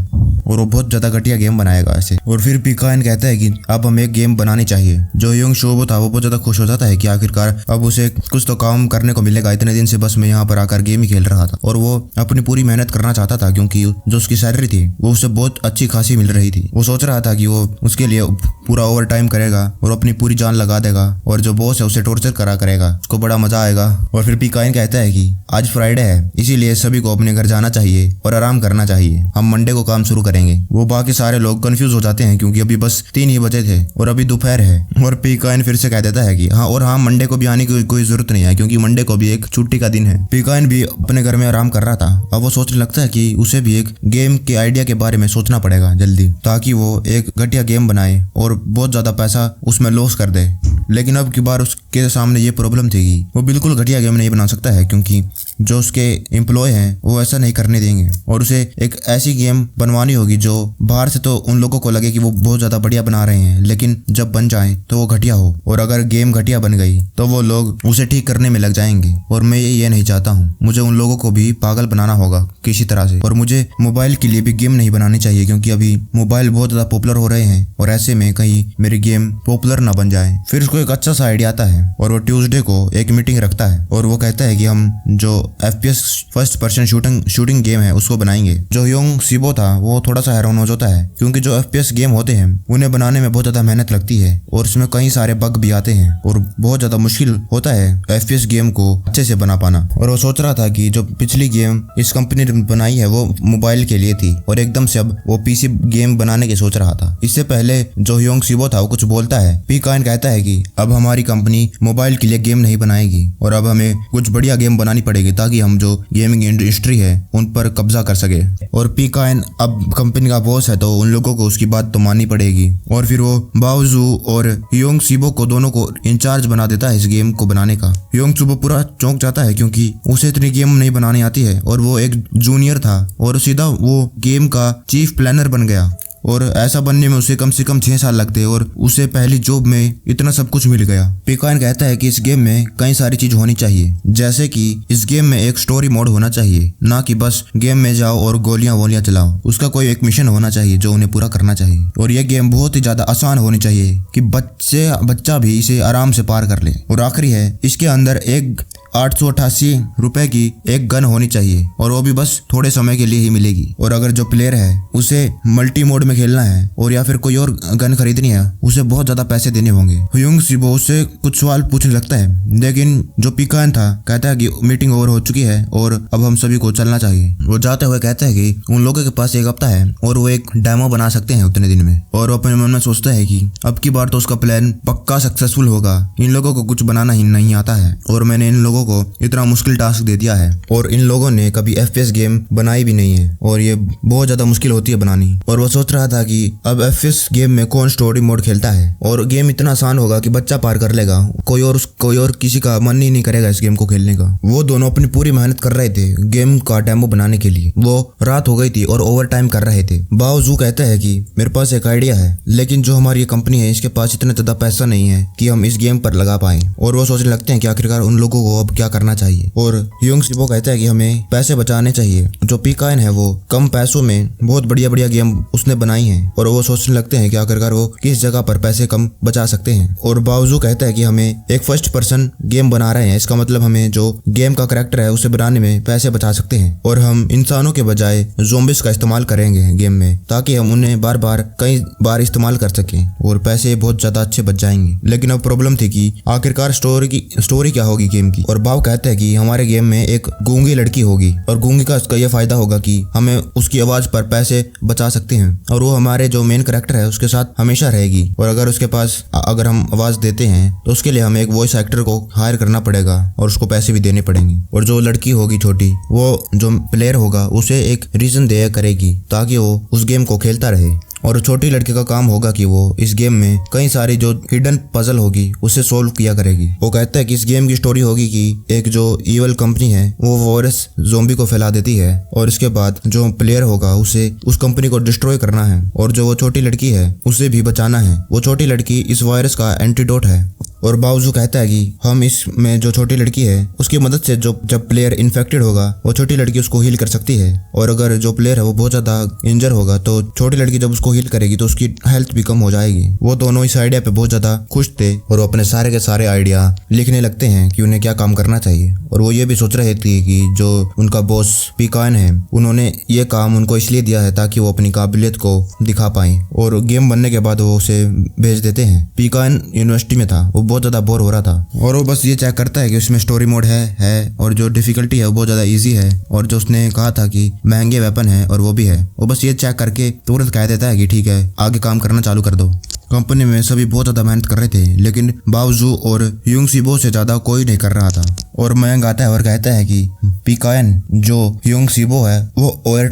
और वो बहुत ज्यादा घटिया गेम बनाएगा ऐसे। और फिर पीकान कहता है कि अब हमें एक गेम बनानी चाहिए। जो यंग शोबो था वो बहुत ज्यादा खुश हो जाता है कि आखिरकार अब उसे कुछ तो काम करने को मिलेगा, इतने दिन से बस मैं यहाँ पर आकर गेम ही खेल रहा था। और वो अपनी पूरी मेहनत करना चाहता था क्योंकि जो उसकी सैलरी थी वो उसे बहुत अच्छी खासी मिल रही थी। वो सोच रहा था कि वो उसके लिए पूरा ओवर टाइम करेगा और अपनी पूरी जान लगा देगा, और जो बॉस है उसे टॉर्चर करेगा, उसको बड़ा मजा आएगा। और फिर पीकाइन कहता है कि आज फ्राइडे है, इसीलिए सभी को अपने घर जाना चाहिए और आराम करना चाहिए, हम मंडे को काम शुरू करेंगे। वो बाकी सारे लोग कंफ्यूज हो जाते हैं क्योंकि अभी बस 3 ही बजे थे और अभी दोपहर है। और पीकाइन फिर से कह देता है कि हाँ मंडे को भी आने की कोई जरूरत नहीं है क्योंकि मंडे को भी एक छुट्टी का दिन है। पीकाइन भी अपने घर में आराम कर रहा था। अब वो सोचने लगता है कि उसे भी एक गेम के आइडिया के बारे में सोचना पड़ेगा जल्दी, ताकि वो एक घटिया गेम बनाए और बहुत ज्यादा पैसा उसमें लॉस कर दे। लेकिन अब की बार उसके सामने ये प्रॉब्लम थी कि वो बिल्कुल घटिया गेम नहीं बना सकता है क्योंकि जो उसके एम्प्लॉय हैं वो ऐसा नहीं करने देंगे, और उसे एक ऐसी गेम बनवानी होगी जो बाहर से तो उन लोगों को लगे कि वो बहुत ज्यादा बढ़िया बना रहे हैं, लेकिन जब बन जाए तो वो घटिया हो। और अगर गेम घटिया बन गई तो वो लोग उसे ठीक करने में लग जाएंगे, और मैं ये नहीं चाहता हूँ। मुझे उन लोगों को भी पागल बनाना होगा किसी तरह से। और मुझे मोबाइल के लिए भी गेम नहीं बनानी चाहिए क्योंकि अभी मोबाइल बहुत ज्यादा पॉपुलर हो रहे हैं, और ऐसे में कहीं मेरी गेम पॉपुलर ना बन जाए। फिर उसको एक अच्छा सा आइडिया आता है और वो ट्यूसडे को एक मीटिंग रखता है और वो कहता है कि हम जो FPS first person shooting game है उसको बनाएंगे। जो योंग सिबो था वो थोड़ा सा हैरान हो जाता है क्योंकि जो FPS गेम होते हैं उन्हें बनाने में बहुत ज्यादा मेहनत लगती है और उसमें कई सारे बग भी आते हैं और बहुत ज्यादा मुश्किल होता है FPS गेम को अच्छे से बना पाना। और वो सोच रहा था कि जो पिछली गेम इस कंपनी ने बनाई है वो मोबाइल के लिए थी और एकदम से अब वो PC गेम बनाने की सोच रहा था। इससे पहले जो योंग सिबो था वो कुछ बोलता है। पीकाइन कहता है कि अब हमारी कंपनी मोबाइल के लिए गेम नहीं बनाएगी और अब हमें कुछ बढ़िया गेम बनानी पड़ेगी ताकि हम जो गेमिंग इंडस्ट्री है उन पर कब्जा कर सके। और पीकाइन अब कंपनी का बॉस है तो उन लोगों को उसकी बात तो माननी पड़ेगी। और फिर वो बाओजू और योंग सिबो को दोनों को इंचार्ज बना देता है इस गेम को बनाने का। योंग सिबो पूरा चौंक जाता है क्योंकि उसे इतनी गेम नहीं बनानी आती है और वो एक जूनियर था और सीधा वो गेम का चीफ प्लानर बन गया, और ऐसा बनने में उसे कम से कम 6 साल लगते और उसे पहली जॉब में इतना सब कुछ मिल गया। पीकाइन कहता है कि इस गेम में कई सारी चीज होनी चाहिए, जैसे कि इस गेम में एक स्टोरी मोड होना चाहिए, ना कि बस गेम में जाओ और गोलियां चलाओ। उसका कोई एक मिशन होना चाहिए जो उन्हें पूरा करना चाहिए, और यह गेम बहुत ही ज्यादा आसान होनी चाहिए कि बच्चा भी इसे आराम से पार कर ले। और आखिरी है, इसके अंदर एक 888 रुपए की एक गन होनी चाहिए और वो भी बस थोड़े समय के लिए ही मिलेगी। और अगर जो प्लेयर है उसे मल्टी मोड में खेलना है और या फिर कोई और गन खरीदनी है उसे बहुत ज्यादा पैसे देने होंगे। योंग सिबो उससे कुछ सवाल पूछने लगता है, लेकिन जो पीकाइन था कहता है कि मीटिंग ओवर हो चुकी है और अब हम सभी को चलना चाहिए। वो जाते हुए कहता है कि उन लोगों के पास 1 हफ्ता है और वो एक डेमो बना सकते हैं उतने दिन में। और वो अपने मन में सोचता है कि अब की बार तो उसका प्लान पक्का सक्सेसफुल होगा, इन लोगों को कुछ बनाना ही नहीं आता है और मैंने इन लोगों को इतना मुश्किल टास्क दे दिया है और इन लोगों ने कभी FPS गेम बनाई भी नहीं है और ये बहुत ज्यादा मुश्किल होती है बनानी। और वो सोच रहा था कि अब FPS गेम में कौन स्टोरी मोड खेलता है और गेम इतना आसान होगा कि बच्चा पार कर लेगा, कोई और किसी का मन ही नहीं करेगा इस गेम को खेलने का। वो दोनों अपनी पूरी मेहनत कर रहे थे गेम का डेमो बनाने के लिए। वो रात हो गई थी और ओवर टाइम कर रहे थे। बाओजू कहता है कि मेरे पास एक आइडिया है, लेकिन जो हमारी ये कंपनी है इसके पास इतना ज्यादा पैसा नहीं है कि हम इस गेम पर लगा पाए। और वो सोचने लगते हैं कि आखिरकार उन लोगों को अब क्या करना चाहिए। और योंग सिबो कहता है कि हमें पैसे बचाने चाहिए। जो पीकाइन है वो कम पैसों में बहुत बढ़िया गेम उसने बनाई है और वो सोचने लगते हैं कि आखिरकार वो किस जगह पर पैसे कम बचा सकते हैं। और बावजू कहता है कि हमें एक फर्स्ट पर्सन गेम बना रहे हैं, इसका मतलब हमें जो गेम का कैरेक्टर है उसे बनाने में पैसे बचा सकते हैं और हम इंसानों के बजाय ज़ॉम्बीज़ का इस्तेमाल करेंगे गेम में, ताकि हम उन्हें बार बार कई बार इस्तेमाल कर सकें और पैसे बहुत ज्यादा अच्छे बच जाएंगे। लेकिन अब प्रॉब्लम थी कि आखिरकार स्टोरी क्या होगी गेम की। और बाव कहता है कि हमारे गेम में एक गूंगी लड़की होगी और गूंगी का इसका यह फायदा होगा कि हमें उसकी आवाज पर पैसे बचा सकते हैं और वो हमारे जो मेन कैरेक्टर है उसके साथ हमेशा रहेगी। और अगर हम आवाज देते हैं तो उसके लिए हमें एक वॉइस एक्टर को हायर करना पड़ेगा और उसको पैसे भी देने पड़ेंगे। और जो लड़की होगी छोटी, वो जो प्लेयर होगा उसे एक रीजन दिया करेगी ताकि वो उस गेम को खेलता रहे। और छोटी लड़की का काम होगा कि वो इस गेम में कई सारी जो हिडन पजल होगी उसे सोल्व किया करेगी। वो कहता है कि इस गेम की स्टोरी होगी कि एक जो ईवल कंपनी है वो वायरस ज़ोंबी को फैला देती है और इसके बाद जो प्लेयर होगा उसे उस कंपनी को डिस्ट्रॉय करना है और जो वो छोटी लड़की है उसे भी बचाना है। वो छोटी लड़की इस वायरस का एंटीडोट है। और बावजू कहता है कि हम इसमें जो छोटी लड़की है उसकी मदद से जो जब प्लेयर इन्फेक्टेड होगा वो छोटी लड़की उसको हील कर सकती है, और अगर जो प्लेयर है वो बहुत ज्यादा इंजर होगा तो छोटी लड़की जब उसको हील करेगी तो उसकी हेल्थ भी कम हो जाएगी। वो दोनों इस आइडिया पे बहुत ज्यादा खुश थे और वो अपने सारे के सारे आइडिया लिखने लगते हैं कि उन्हें क्या काम करना चाहिए। और वो ये भी सोच रहे थे कि जो उनका बॉस पीकायन है उन्होंने ये काम उनको इसलिए दिया है ताकि वो अपनी काबिलियत को दिखा पाए, और गेम बनने के बाद वो उसे भेज देते हैं। पीकायन यूनिवर्सिटी में था, वो बहुत ज्यादा बोर हो रहा था और वो बस ये चेक करता है कि उसमें स्टोरी मोड है और जो डिफिकल्टी है वो बहुत ज्यादा इजी है, और जो उसने कहा था कि महंगे वेपन है और वो भी है। वो बस ये चेक करके तुरंत कह देता है कि ठीक है आगे काम करना चालू कर दो। कंपनी में सभी बहुत ज्यादा मेहनत कर रहे थे लेकिन बावजू और यूंग सीबो से ज्यादा कोई नहीं कर रहा था। और मयंक आता है और कहता है कि पीकायन जो यूंग सीबो है वो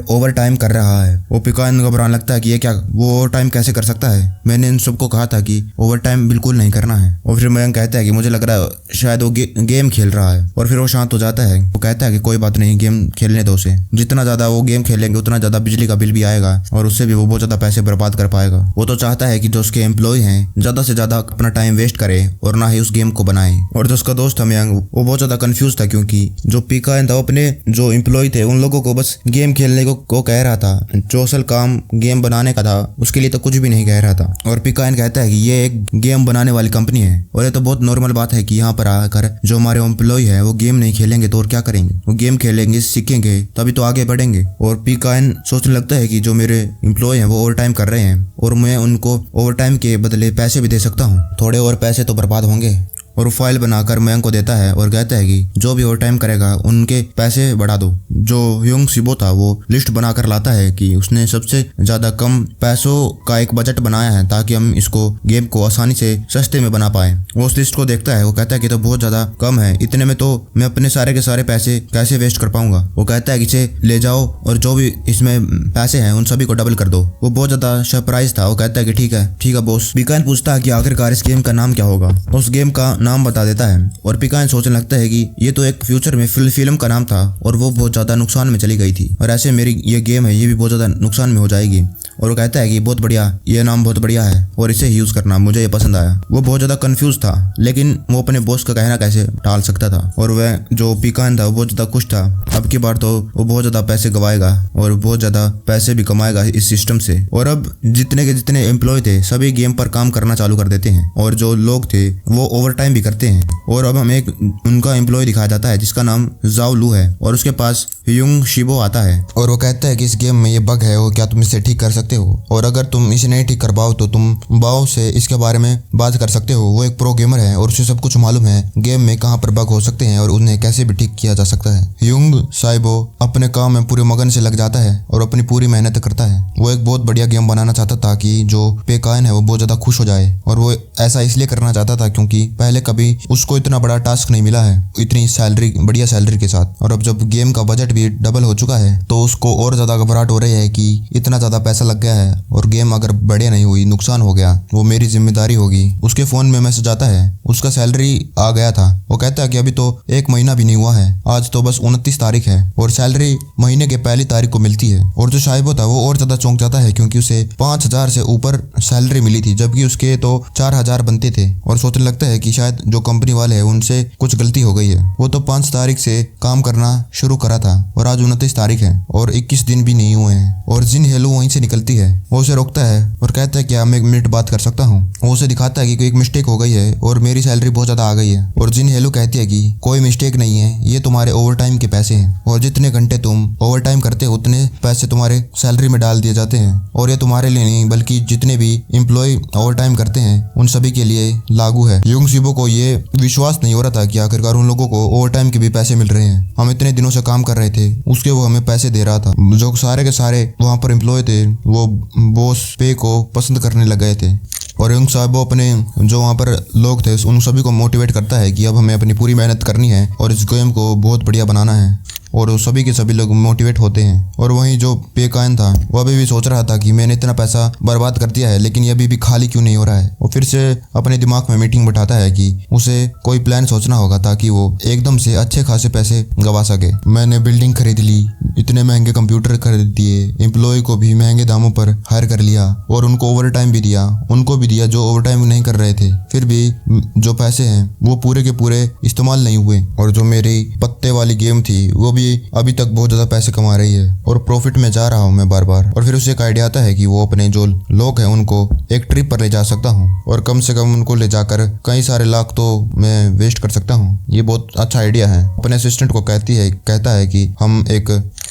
ओवर टाइम कर रहा है। वो पीकायन को घबराने लगता है कि ये क्या, वो ओवर टाइम कैसे कर सकता है, मैंने इन सबको कहा था कि ओवर टाइम बिल्कुल नहीं करना है। और फिर मयंक कहता है कि मुझे लग रहा है शायद वो गेम खेल रहा है, और फिर वो शांत हो जाता है। वो कहता है कि कोई बात नहीं, गेम खेलने दो उसे, जितना ज्यादा वो गेम खेलेंगे उतना ज्यादा बिजली का बिल भी आएगा और उससे भी वो बहुत ज्यादा पैसे बर्बाद कर पाएगा। वो तो चाहता है कि जो उसके एम्प्लॉय हैं ज्यादा से ज्यादा अपना टाइम वेस्ट करे और ना ही उस गेम को बनाए। और जो उसका दोस्त था मयंक वो बहुत ज्यादा कंफ्यूज था क्योंकि जो पीकायन था अपने जो एम्प्लॉय थे उन लोगों को बस गेम खेलने को कह रहा था, जो असल काम गेम बनाने का था उसके लिए तो कुछ भी नहीं कह रहा था। और पीकायन कहता है कि ये एक गेम बनाने वाली कंपनी है और ये तो बहुत नॉर्मल बात है कि यहाँ पर आकर जो हमारे एम्प्लॉय है वो गेम नहीं खेलेंगे तो और क्या करेंगे, वो गेम खेलेंगे सीखेंगे तभी तो आगे बढ़ेंगे। और पीकायन सोचने लगता है कि जो मेरे एम्प्लॉय हैं वो ओवर टाइम कर रहे हैं और मैं उनको ओवर टाइम के बदले पैसे भी दे सकता हूँ, थोड़े और पैसे तो बर्बाद होंगे। और फाइल बनाकर मयंक को देता है और कहता है कि जो भी ओवर टाइम करेगा उनके पैसे बढ़ा दो। जो यूंग सीबो था वो लिस्ट बनाकर लाता है कि उसने सबसे ज्यादा कम पैसों का एक बजट बनाया है ताकि हम इसको गेम को आसानी से सस्ते में बना पाए। वो उस लिस्ट को देखता है, वो कहता है कि तो बहुत ज्यादा कम है, इतने में तो मैं अपने सारे के सारे पैसे कैसे वेस्ट कर पाऊंगा। वो कहता है कि इसे ले जाओ और जो भी इसमें पैसे हैं उन सभी को डबल कर दो। वो बहुत ज्यादा सरप्राइज था। वो कहता है कि ठीक है बॉस। पीकायन पूछता है कि आखिरकार इस गेम का नाम क्या होगा। उस गेम का नाम बता देता है और पीकायन सोचने लगता है कि ये तो एक फ्यूचर में फिल्म का नाम था और वो बहुत ज्यादा नुकसान में चली गई थी, और ऐसे मेरी ये गेम है ये भी बहुत ज्यादा नुकसान में हो जाएगी। और वो कहता है कि बहुत बढ़िया, ये नाम बहुत बढ़िया है और इसे यूज करना, मुझे ये पसंद आया। वो बहुत ज्यादा कंफ्यूज था लेकिन वो अपने बॉस का कहना कैसे टाल सकता था। और वह जो पीकायन था वो बहुत ज्यादा खुश था, अब की बार तो वो बहुत ज्यादा पैसे गवाएगा और बहुत ज्यादा पैसे भी कमाएगा इस सिस्टम से। और अब जितने के जितने एम्प्लॉय थे सभी गेम पर काम करना चालू कर देते हैं और जो लोग थे वो ओवर टाइम भी करते हैं। और अब हमें एक उनका एम्प्लॉय दिखाया जाता है जिसका नाम जाओ लू है और उसके पास यूंग शिबो आता है और वो कहता है कि इस गेम में ये बग है, वो क्या तुम इसे ठीक कर सकते हो, और अगर तुम इसे नहीं ठीक कर पाओ तो तुम बाओ से इसके बारे में बात कर सकते हो। वो एक प्रो गेमर है और उसे सब कुछ मालूम है गेम में कहाँ पर बग हो सकते हैं और उन्हें कैसे भी ठीक किया जा सकता है। यूंग साइबो अपने काम में पूरे मगन से लग जाता है और अपनी पूरी मेहनत करता है। वो एक बहुत बढ़िया गेम बनाना चाहता था कि जो पीकायन है वो बहुत ज्यादा खुश हो जाए, और वो ऐसा इसलिए करना चाहता था क्योंकि पहले कभी उसको इतना बड़ा टास्क नहीं मिला है इतनी सैलरी, बढ़िया सैलरी के साथ। और अब जब गेम का बजट भी डबल हो चुका है तो उसको और ज्यादा घबराहट हो रही है कि इतना ज्यादा पैसा लग गया है और गेम अगर बढ़िया नहीं हुई, नुकसान हो गया, वो मेरी जिम्मेदारी होगी। उसके फोन में मैसेज आता है, उसका सैलरी आ गया था। वो कहता है कि अभी तो 1 महीना भी नहीं हुआ है, आज तो बस 29 तारीख है और सैलरी महीने के पहली तारीख को मिलती है। और जो साहिबो था वो और ज्यादा चौंक जाता है क्योंकि उसे 5000 से ऊपर सैलरी मिली थी जबकि उसके तो 4000 बनते थे, और सोचने लगता है कि शायद जो कंपनी वाले हैं उनसे कुछ गलती हो गई है। वो तो 5 तारीख से काम करना शुरू करा था और आज 29 तारीख है और 21 दिन भी नहीं हुए हैं। और जिन हेलो वहीं से निकलती है। वो उसे रोकता है और कहता है कि मैं 1 मिनट बात कर सकता हूँ। वो उसे दिखाता है कि एक मिस्टेक हो गई है और मेरी सैलरी बहुत ज्यादा आ गई है। और जिन हेलो कहती है कि कोई मिस्टेक नहीं है, ये तुम्हारे ओवर टाइम के पैसे हैं और जितने घंटे तुम ओवर टाइम करते हो उतने पैसे तुम्हारे सैलरी में डाल दिए जाते हैं, और ये तुम्हारे लिए नहीं बल्कि जितने भी एम्प्लॉय ओवर टाइम करते हैं उन सभी के लिए लागू है। यूंग शिबो को ये विश्वास नहीं हो रहा था कि आखिरकार उन लोगों को ओवर टाइम के भी पैसे मिल रहे हैं। हम इतने दिनों से काम कर रहे थे उसके वो हमें पैसे दे रहा था। जो सारे के सारे वहाँ पर एम्प्लॉय थे वो बॉस पे को पसंद करने लग गए थे। और यूंग साहब अपने जो वहाँ पर लोग थे उन सभी को मोटिवेट करता है कि अब हमें अपनी पूरी मेहनत करनी है और इस गेम को बहुत बढ़िया बनाना है। और वो सभी के सभी लोग मोटिवेट होते हैं। और वहीं जो पेकायन था वो अभी भी सोच रहा था कि मैंने इतना पैसा बर्बाद कर दिया है, लेकिन ये अभी भी खाली क्यों नहीं हो रहा है। वो फिर से अपने दिमाग में मीटिंग बैठाता है कि उसे कोई प्लान सोचना होगा ताकि वो एकदम से अच्छे खासे पैसे गवा सके। मैंने बिल्डिंग खरीद ली, इतने महंगे कंप्यूटर खरीद दिए, एम्प्लॉय को भी महंगे दामों पर हायर कर लिया और उनको ओवर टाइम भी दिया, उनको भी दिया जो ओवर टाइम नहीं कर रहे थे। फिर भी जो पैसे हैं वो पूरे के पूरे इस्तेमाल नहीं हुए। और जो मेरी पत्ते वाली गेम थी वो भी अभी तक बहुत ज्यादा पैसे कमा रही है और प्रॉफिट में जा रहा हूँ मैं बार बार। और फिर उसे एक आइडिया आता है कि वो अपने जो लोग हैं उनको एक ट्रिप पर ले जा सकता हूँ और कम से कम उनको ले जाकर कई सारे लाख तो मैं वेस्ट कर सकता हूँ। ये बहुत अच्छा आइडिया है। अपने असिस्टेंट को कहता है कि हम एक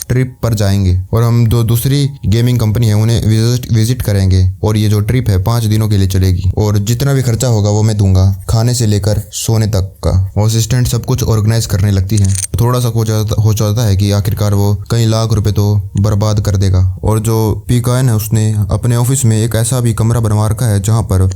ट्रिप पर जाएंगे और हम दूसरी गेमिंग कंपनी है उन्हें विजिट करेंगे और ये जो ट्रिप है 5 दिनों के लिए चलेगी और जितना भी खर्चा होगा वो मैं दूंगा, खाने से लेकर सोने तक का। वो असिस्टेंट सब कुछ ऑर्गेनाइज करने लगती है। थोड़ा सा हो जाता है कि आखिरकार वो कई लाख रुपए तो बर्बाद कर देगा। और जो पीकायन है उसने अपने ऑफिस में एक ऐसा भी कमरा बनवा रखा है जहाँ पर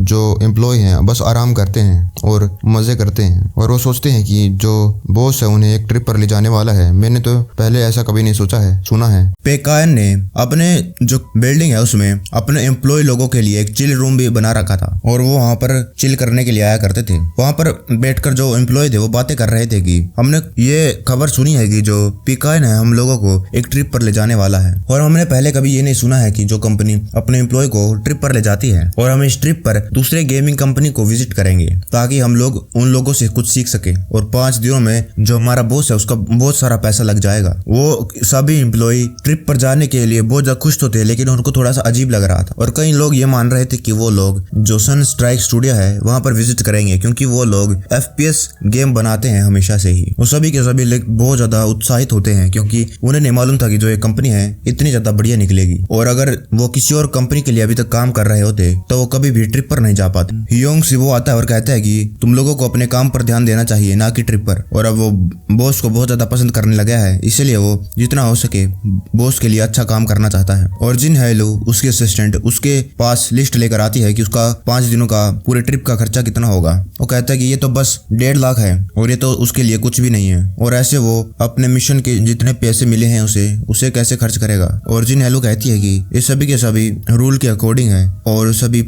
जो एम्प्लॉय हैं बस आराम करते हैं और मज़े करते हैं। और वो सोचते हैं कि जो बॉस है उन्हें एक ट्रिप पर ले जाने वाला है। मैंने तो पहले ऐसा कभी नहीं सुना है। पेकायन ने अपने जो बिल्डिंग है उसमें अपने एम्प्लॉय लोगों के लिए एक चिल रूम भी बना रखा था और वो वहाँ पर चिल करने के लिए आया करते थे। वहाँ पर बैठकर जो एम्प्लॉय थे वो बातें कर रहे थे कि हमने ये खबर सुनी है कि जो पेकायन है हम लोगों को एक ट्रिप पर ले जाने वाला है और हमने पहले कभी ये नहीं सुना है कि जो कंपनी अपने एम्प्लॉय को ट्रिप पर ले जाती है और हम इस ट्रिप पर दूसरे गेमिंग कंपनी को विजिट करेंगे ताकि हम लोग उन लोगों से कुछ सीख सके। और 5 दिनों में जो हमारा बॉस है उसका बहुत सारा पैसा लग जाएगा। वो सभी एम्प्लॉय ट्रिप पर जाने के लिए बहुत ज्यादा खुश तो थे, लेकिन उनको थोड़ा सा अजीब लग रहा था। और कई लोग ये मान रहे थे कि वो लोग जो सन स्ट्राइक स्टूडियो है वहां पर विजिट करेंगे क्योंकि वो लोग FPS गेम बनाते हैं हमेशा से ही। वो सभी के सभी बहुत ज्यादा उत्साहित होते हैं क्योंकि उन्हें नहीं मालूम था कि जो ये कंपनी है इतनी ज्यादा बढ़िया निकलेगी। और अगर वो किसी और कंपनी के लिए अभी तक काम कर रहे होते तो वो कभी भी ट्रिप पर नहीं जा पाते। हियोंग सिवो आता है और कहता है कि तुम लोगों को अपने काम पर ध्यान देना चाहिए ना कि ट्रिप पर। और अब वो बॉस को बहुत ज्यादा पसंद करने लगा है, इसलिए वो जितना हो सके बॉस के लिए अच्छा काम करना चाहता है। और जिन हैलो उसके असिस्टेंट उसके पास लिस्ट लेकर आती है कि उसका 5 दिनों का पूरे ट्रिप का खर्चा कितना होगा। वो कहता है कि ये तो बस 1.5 लाख है और ये तो उसके लिए कुछ भी नहीं है। और ऐसे वो अपने मिशन के जितने पैसे मिले हैं उसे कैसे खर्च करेगा। और जिन हैलो कहती है कि ये सभी के सभी रूल के अकॉर्डिंग है और सभी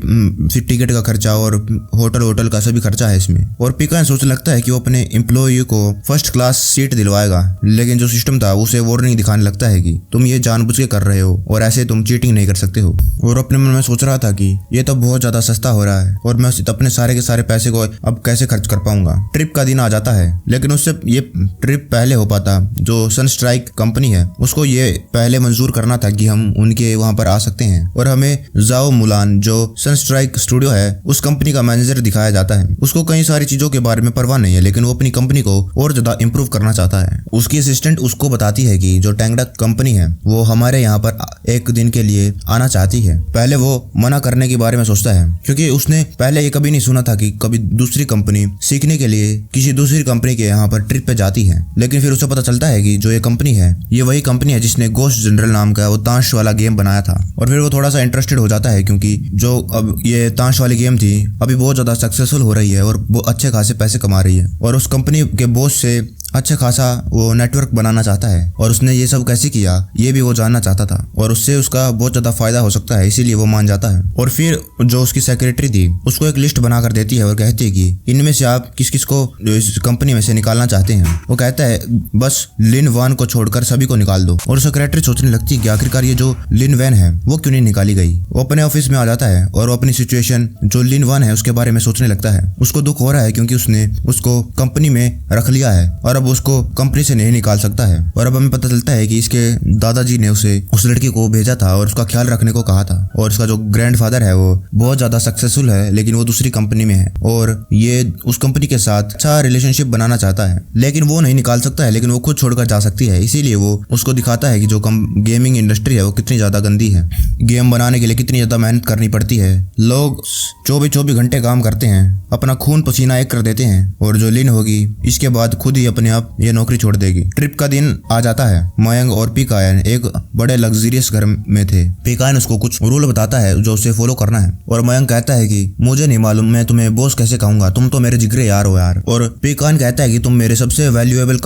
टिकट का खर्चा और होटल का सभी खर्चा है इसमें। और पिकायन सोचने लगता है कि वो अपने एम्प्लॉय को फर्स्ट क्लास सीट दिलवाएगा, लेकिन जो सिस्टम था उसे वार्निंग दिखाने लगता है कि तुम ये जानबूझ के कर रहे हो और ऐसे तुम चीटिंग नहीं कर सकते हो। और अपने मन में सोच रहा था कि ये तो बहुत ज्यादा सस्ता हो रहा है और मैं अपने सारे के सारे पैसे को अब कैसे खर्च कर पाऊंगा। ट्रिप का दिन आ जाता है, लेकिन उससे ये ट्रिप पहले हो पाता। जो सन स्ट्राइक कंपनी है उसको ये पहले मंजूर करना था कि हम उनके वहां पर आ सकते हैं। और हमें जाओ मुलान जो सन स्ट्राइक स्टूडियो है उस कंपनी का मैनेजर दिखाया जाता है। उसको कई सारी चीजों के बारे में परवाह नहीं है, लेकिन वो अपनी कंपनी को और ज्यादा इंप्रूव करना चाहता है। उसकी असिस्टेंट उसको बताती है कि जो टेंगडा कंपनी है वो हमारे यहाँ पर एक दिन के लिए आना चाहती है। पहले वो मना करने के बारे में सोचता है क्योंकि उसने पहले ये कभी नहीं सुना था कि कभी दूसरी कंपनी सीखने के लिए किसी दूसरी कंपनी के यहाँ पर ट्रिप पे जाती है। लेकिन फिर उसे पता चलता है कि जो ये कंपनी है ये वही कंपनी है जिसने गोस्ट जनरल नाम का वो ताश वाला गेम बनाया था। और फिर वो थोड़ा सा इंटरेस्टेड हो जाता है क्योंकि जो अब ये ताश वाली गेम थी अभी बहुत ज्यादा सक्सेसफुल हो रही है और वो अच्छे खासे पैसे कमा रही है। और उस कंपनी के बॉस से अच्छा खासा वो नेटवर्क बनाना चाहता है और उसने ये सब कैसे किया ये भी वो जानना चाहता था और उससे उसका बहुत ज्यादा फायदा हो सकता है, इसीलिए वो मान जाता है। और फिर जो उसकी सेक्रेटरी थी उसको एक लिस्ट बना कर देती है और कहती है कि इनमें से आप किस किस को इस कंपनी में से निकालना चाहते हैं। वो कहता है बस लिन वान को छोड़कर सभी को निकाल दो। और सेक्रेटरी सोचने लगती है कि आखिरकार ये जो लिन वैन है वो क्यों नहीं निकाली गई। वो अपने ऑफिस में आ जाता है और वो अपनी सिचुएशन जो लिन वान है उसके बारे में सोचने लगता है। उसको दुख हो रहा है क्योंकि उसने उसको कंपनी में रख लिया है और अब उसको कंपनी से नहीं निकाल सकता है। और अब हमें पता चलता है कि इसके दादाजी ने उसे उस लड़की को भेजा था और उसका ख्याल रखने को कहा था। और उसका जो ग्रैंडफादर है वो बहुत ज्यादा सक्सेसफुल है, लेकिन वो दूसरी कंपनी में है और ये उस कंपनी के साथ अच्छा रिलेशनशिप बनाना चाहता है, लेकिन वो नहीं निकाल सकता है, लेकिन वो खुद छोड़कर जा सकती है। इसीलिए वो उसको दिखाता है कि जो गेमिंग इंडस्ट्री है वो कितनी ज्यादा गंदी है, गेम बनाने के लिए कितनी ज्यादा मेहनत करनी पड़ती है। लोग 24 घंटे काम करते हैं, अपना खून पसीना एक कर देते हैं और जो लिन होगी इसके बाद खुद ही अपने अपने आप ये नौकरी छोड़ देगी। ट्रिप का दिन आ जाता है। मयंक और पीकायन एक बड़े लग्जरियस घर में थे। पीकायन उसको कुछ रूल बताता है जो उसे फॉलो करना है और मयंक कहता है कि मुझे नहीं मालूम, मैं तुम्हें बॉस कैसे कहूंगा, तुम तो मेरे जिगरे यार हो यार। और पीकायन कहता है कि तुम मेरे सबसे वैल्यूएबल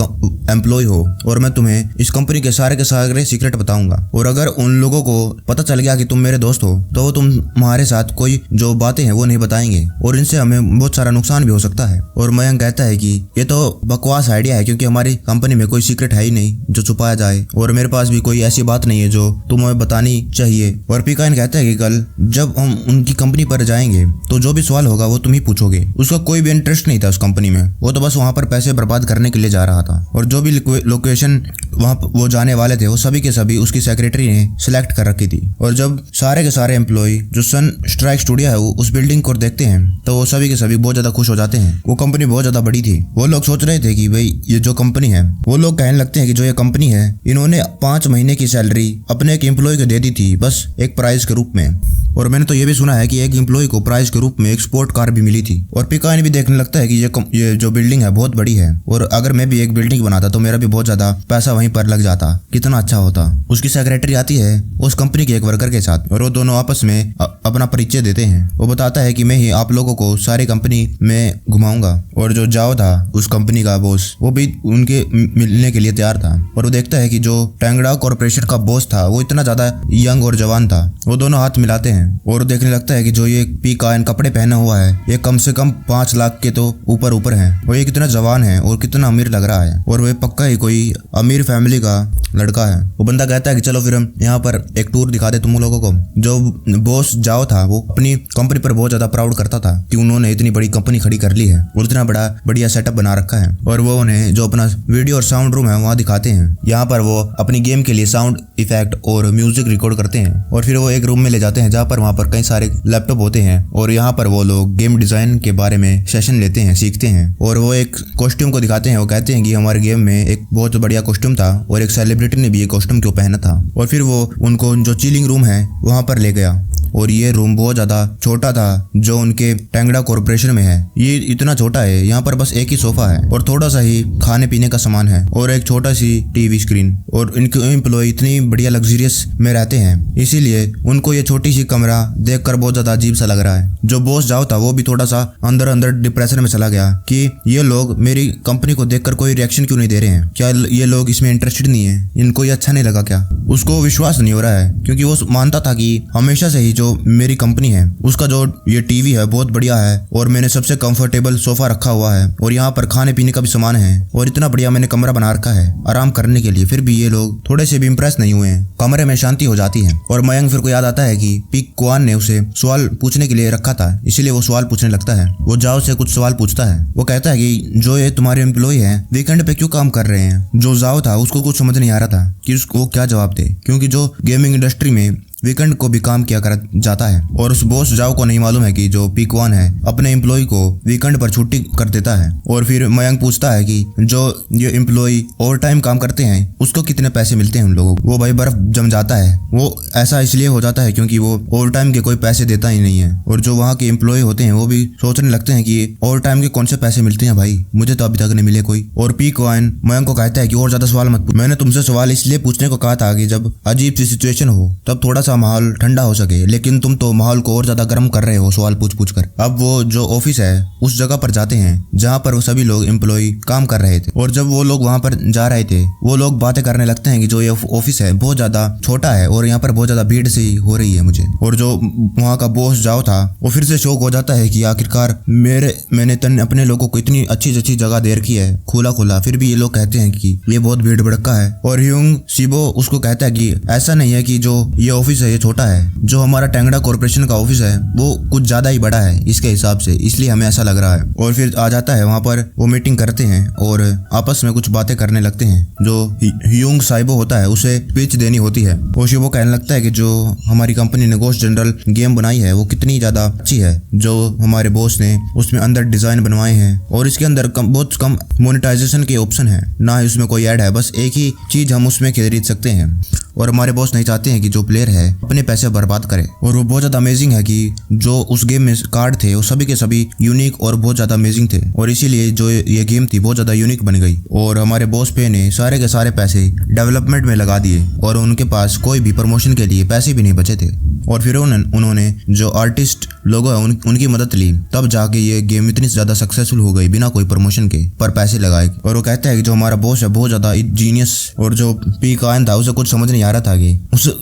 एम्प्लॉय हो और मैं तुम्हें इस कंपनी के सारे सीक्रेट बताऊंगा, और अगर उन लोगों को पता चल गया कि तुम मेरे दोस्त हो तो वो तुम्हारे साथ कोई जो बातें हैं वो नहीं बताएंगे और इनसे हमें बहुत सारा नुकसान भी हो सकता है। और मयंक कहता है कि ये तो बकवास आइडिया है क्योंकि हमारी कंपनी में कोई सीक्रेट है ही नहीं जो छुपाया जाए और मेरे पास भी कोई ऐसी बात नहीं है जो तुम्हें बतानी चाहिए। और पीकायन कहता है कि कल जब हम उनकी कंपनी पर जाएंगे तो जो भी सवाल होगा वो तुम ही पूछोगे। उसका कोई भी इंटरेस्ट नहीं था उस कंपनी में, वो तो बस वहाँ पर पैसे बर्बाद करने के लिए जा रहा था और जो भी लोकेशन वहाँ वो जाने वाले थे वो सभी के सभी उसकी सेक्रेटरी ने सिलेक्ट कर रखी थी। और जब सारे के सारे एम्प्लॉय जो सन स्ट्राइक स्टूडियो है उस बिल्डिंग को देखते हैं तो वो सभी के सभी बहुत ज्यादा खुश हो जाते हैं। वो कंपनी बहुत ज्यादा बड़ी थी। वो लोग सोच रहे थे कि भाई ये जो कंपनी है, वो लोग कहने लगते हैं कि जो ये कंपनी है इन्होंने 5 महीने की सैलरी अपने एक एम्प्लॉय को दे दी थी बस एक प्राइज के रूप में। और मैंने तो ये भी सुना है कि एक एम्प्लॉय को प्राइज के रूप में एक स्पोर्ट कार भी मिली थी। और पीकायन भी देखने लगता है कि ये जो बिल्डिंग है बहुत बड़ी है और अगर मैं भी एक बिल्डिंग बनाता तो मेरा भी बहुत ज्यादा पैसा वहीं पर लग जाता, कितना अच्छा होता। उसकी सेक्रेटरी आती है उस कंपनी के एक वर्कर के साथ और वो दोनों आपस में अपना परिचय देते हैं। वो बताता है कि मैं ही आप लोगों को सारी कंपनी में घुमाऊंगा। और जो जाओ था उस कंपनी का बॉस वो भी उनके मिलने के लिए तैयार था। और वो देखता है कि जो टेंगड़ा कॉर्पोरेशन का बॉस था वो इतना ज्यादा यंग और जवान था। वो दोनों हाथ मिलाते हैं और देखने लगता है कि जो ये पीकायन कपड़े पहना हुआ है ये कम से कम 5 लाख के तो ऊपर है। वो ये कितना जवान है और कितना अमीर लग रहा है और वो पक्का ही कोई अमीर फैमिली का लड़का है। वो बंदा कहता है कि चलो फिर हम यहाँ पर एक टूर दिखा दे तुम लोगों को। जो बॉस जाओ था वो अपनी कंपनी पर बहुत ज्यादा प्राउड करता था कि उन्होंने इतनी बड़ी कंपनी खड़ी कर ली है और इतना बढ़िया सेटअप बना रखा है। और वो उन्हें जो अपना वीडियो और साउंड रूम है वहाँ दिखाते हैं। यहाँ पर वो अपनी गेम के लिए साउंड इफेक्ट और म्यूजिक रिकॉर्ड करते हैं और फिर वो एक रूम में ले जाते हैं जहाँ पर वहाँ पर कई सारे लैपटॉप होते हैं और यहाँ पर वो लोग गेम डिजाइन के बारे में सेशन लेते हैं, सीखते हैं। और वो एक कॉस्ट्यूम को दिखाते हैं। वो कहते हैं कि हमारे गेम में एक बहुत बढ़िया कॉस्ट्यूम था और एक सेलिब्रिटी ने भी ये कॉस्ट्यूम क्यों पहना था। और फिर वो उनको जो चिलिंग रूम है वहाँ पर ले गया और ये रूम बहुत ज्यादा छोटा था जो उनके टेंगड़ा कॉर्पोरेशन में है। ये इतना छोटा है, यहाँ पर बस एक ही सोफा है और थोड़ा सा ही खाने पीने का सामान है और एक छोटा सी टीवी स्क्रीन। और इनके एम्प्लॉय इतनी बढ़िया लग्जरियस में रहते हैं इसीलिए उनको ये छोटी सी कमरा देखकर बहुत ज्यादा अजीब सा लग रहा है। जो बॉस जाओ था वो भी थोड़ा सा अंदर डिप्रेशन में चला गया कि ये लोग मेरी कंपनी को देखकर कोई रिएक्शन क्यों नहीं दे रहे हैं, क्या ये लोग इसमें इंटरेस्टेड नहीं है, इनको ये अच्छा नहीं लगा क्या। उसको विश्वास नहीं हो रहा है क्योंकि वो मानता था कि हमेशा से ही जो मेरी कंपनी है उसका जो ये टीवी है बहुत बढ़िया है और मैंने सबसे कंफर्टेबल सोफा रखा हुआ है और यहाँ पर खाने पीने का भी सामान है और इतना बढ़िया मैंने कमरा बना रखा है आराम करने के लिए। फिर भी ये लोग थोड़े से भी इम्प्रेस नहीं हुए हैं। कमरे में शांति हो जाती है और मयंक फिर को याद आता है कि पीकायन ने उसे सवाल पूछने के लिए रखा था, इसीलिए वो सवाल पूछने लगता है। वो जाओ से कुछ सवाल पूछता है। वो कहता है कि जो ये तुम्हारे एम्प्लॉय है वीकेंड पे क्यों काम कर रहे हैं। जो जाओ था उसको कुछ समझ नहीं आ रहा था कि उसको क्या जवाब दे क्योंकि जो गेमिंग इंडस्ट्री में वीकेंड को भी काम किया कर जाता है और उस बॉस जाओ को नहीं मालूम है कि जो पीकायन है अपने एम्प्लॉय को वीकेंड पर छुट्टी कर देता है। और फिर मयंक पूछता है कि जो ये एम्प्लॉय ओवर टाइम काम करते हैं उसको कितने पैसे मिलते हैं उन लोगों को। वो भाई बर्फ जम जाता है। वो ऐसा इसलिए हो जाता है क्योंकि वो ओवर टाइम के कोई पैसे देता ही नहीं है। और जो वहाँ के एम्प्लॉय होते हैं वो भी सोचने लगते हैं कि ओवर टाइम के कौन से पैसे मिलते हैं भाई, मुझे तो अभी तक नहीं मिले कोई। और पीकायन मयंक को कहता है कि और ज्यादा सवाल मत पूछ, मैंने तुमसे सवाल इसलिए पूछने को कहा था कि जब अजीब सी सिचुएशन हो तब थोड़ा सा माहौल ठंडा हो सके, लेकिन तुम तो माहौल को और ज्यादा गर्म कर रहे हो सवाल पूछ कर। अब वो जो ऑफिस है उस जगह पर जाते हैं जहाँ पर वो सभी लोग एम्प्लॉय काम कर रहे थे। और जब वो लोग वहाँ पर जा रहे थे वो लोग बातें करने लगते हैं कि जो ये ऑफिस है बहुत ज्यादा छोटा है और यहाँ पर बहुत ज्यादा भीड़ सी हो रही है मुझे। और जो वहाँ का बॉस जाओ था वो फिर से शौक हो जाता है कि आखिरकार मैंने अपने लोगों को इतनी अच्छी जगह दे रखी है खुला। फिर भी ये लोग कहते हैं कि ये बहुत भीड़ भड़का है। और ह्यूंग शिबो उसको कहता है कि ऐसा नहीं है कि जो ये ऑफिस है ये छोटा है, जो हमारा टेंगड़ा कॉर्पोरेशन का ऑफिस है वो कुछ ज्यादा ही बड़ा है इसके हिसाब से, इसलिए हमें ऐसा लग रहा है। और फिर आ जाता है वहाँ पर वो मीटिंग करते हैं और आपस में कुछ बातें करने लगते हैं। जो ह्यूंग साइबो होता है उसे स्पीच देनी होती है। वो शिबो कहने लगता है कि जो हमारी कंपनी ने घोस्ट जनरल गेम बनाई है वो कितनी ज्यादा अच्छी है, जो हमारे बॉस ने उसमें अंदर डिजाइन बनवाए हैं और इसके अंदर बहुत कम मोनेटाइजेशन के ऑप्शन है, ना ही उसमें कोई ऐड है, बस एक ही चीज हम उसमें खरीद सकते हैं। और हमारे बॉस नहीं चाहते हैं कि जो प्लेयर है अपने पैसे बर्बाद करे। और वो बहुत ज्यादा अमेजिंग है कि जो उस गेम में कार्ड थे वो सभी के सभी यूनिक और बहुत ज्यादा अमेजिंग थे, और इसीलिए जो ये गेम थी बहुत ज्यादा यूनिक बन गई। और हमारे बॉस पे ने सारे के सारे पैसे डेवलपमेंट में लगा दिए और उनके पास कोई भी प्रमोशन के लिए पैसे भी नहीं बचे थे। और फिर उन्होंने जो आर्टिस्ट लोगों है उनकी मदद ली, तब जाके ये गेम इतनी ज्यादा सक्सेसफुल हो गई बिना कोई प्रमोशन के, पर पैसे लगाए। और वो कहता है कि जो हमारा बॉस है बहुत ज्यादा जीनियस, और जो पी कायन था उसे कुछ समझ नहीं आ रहा था कि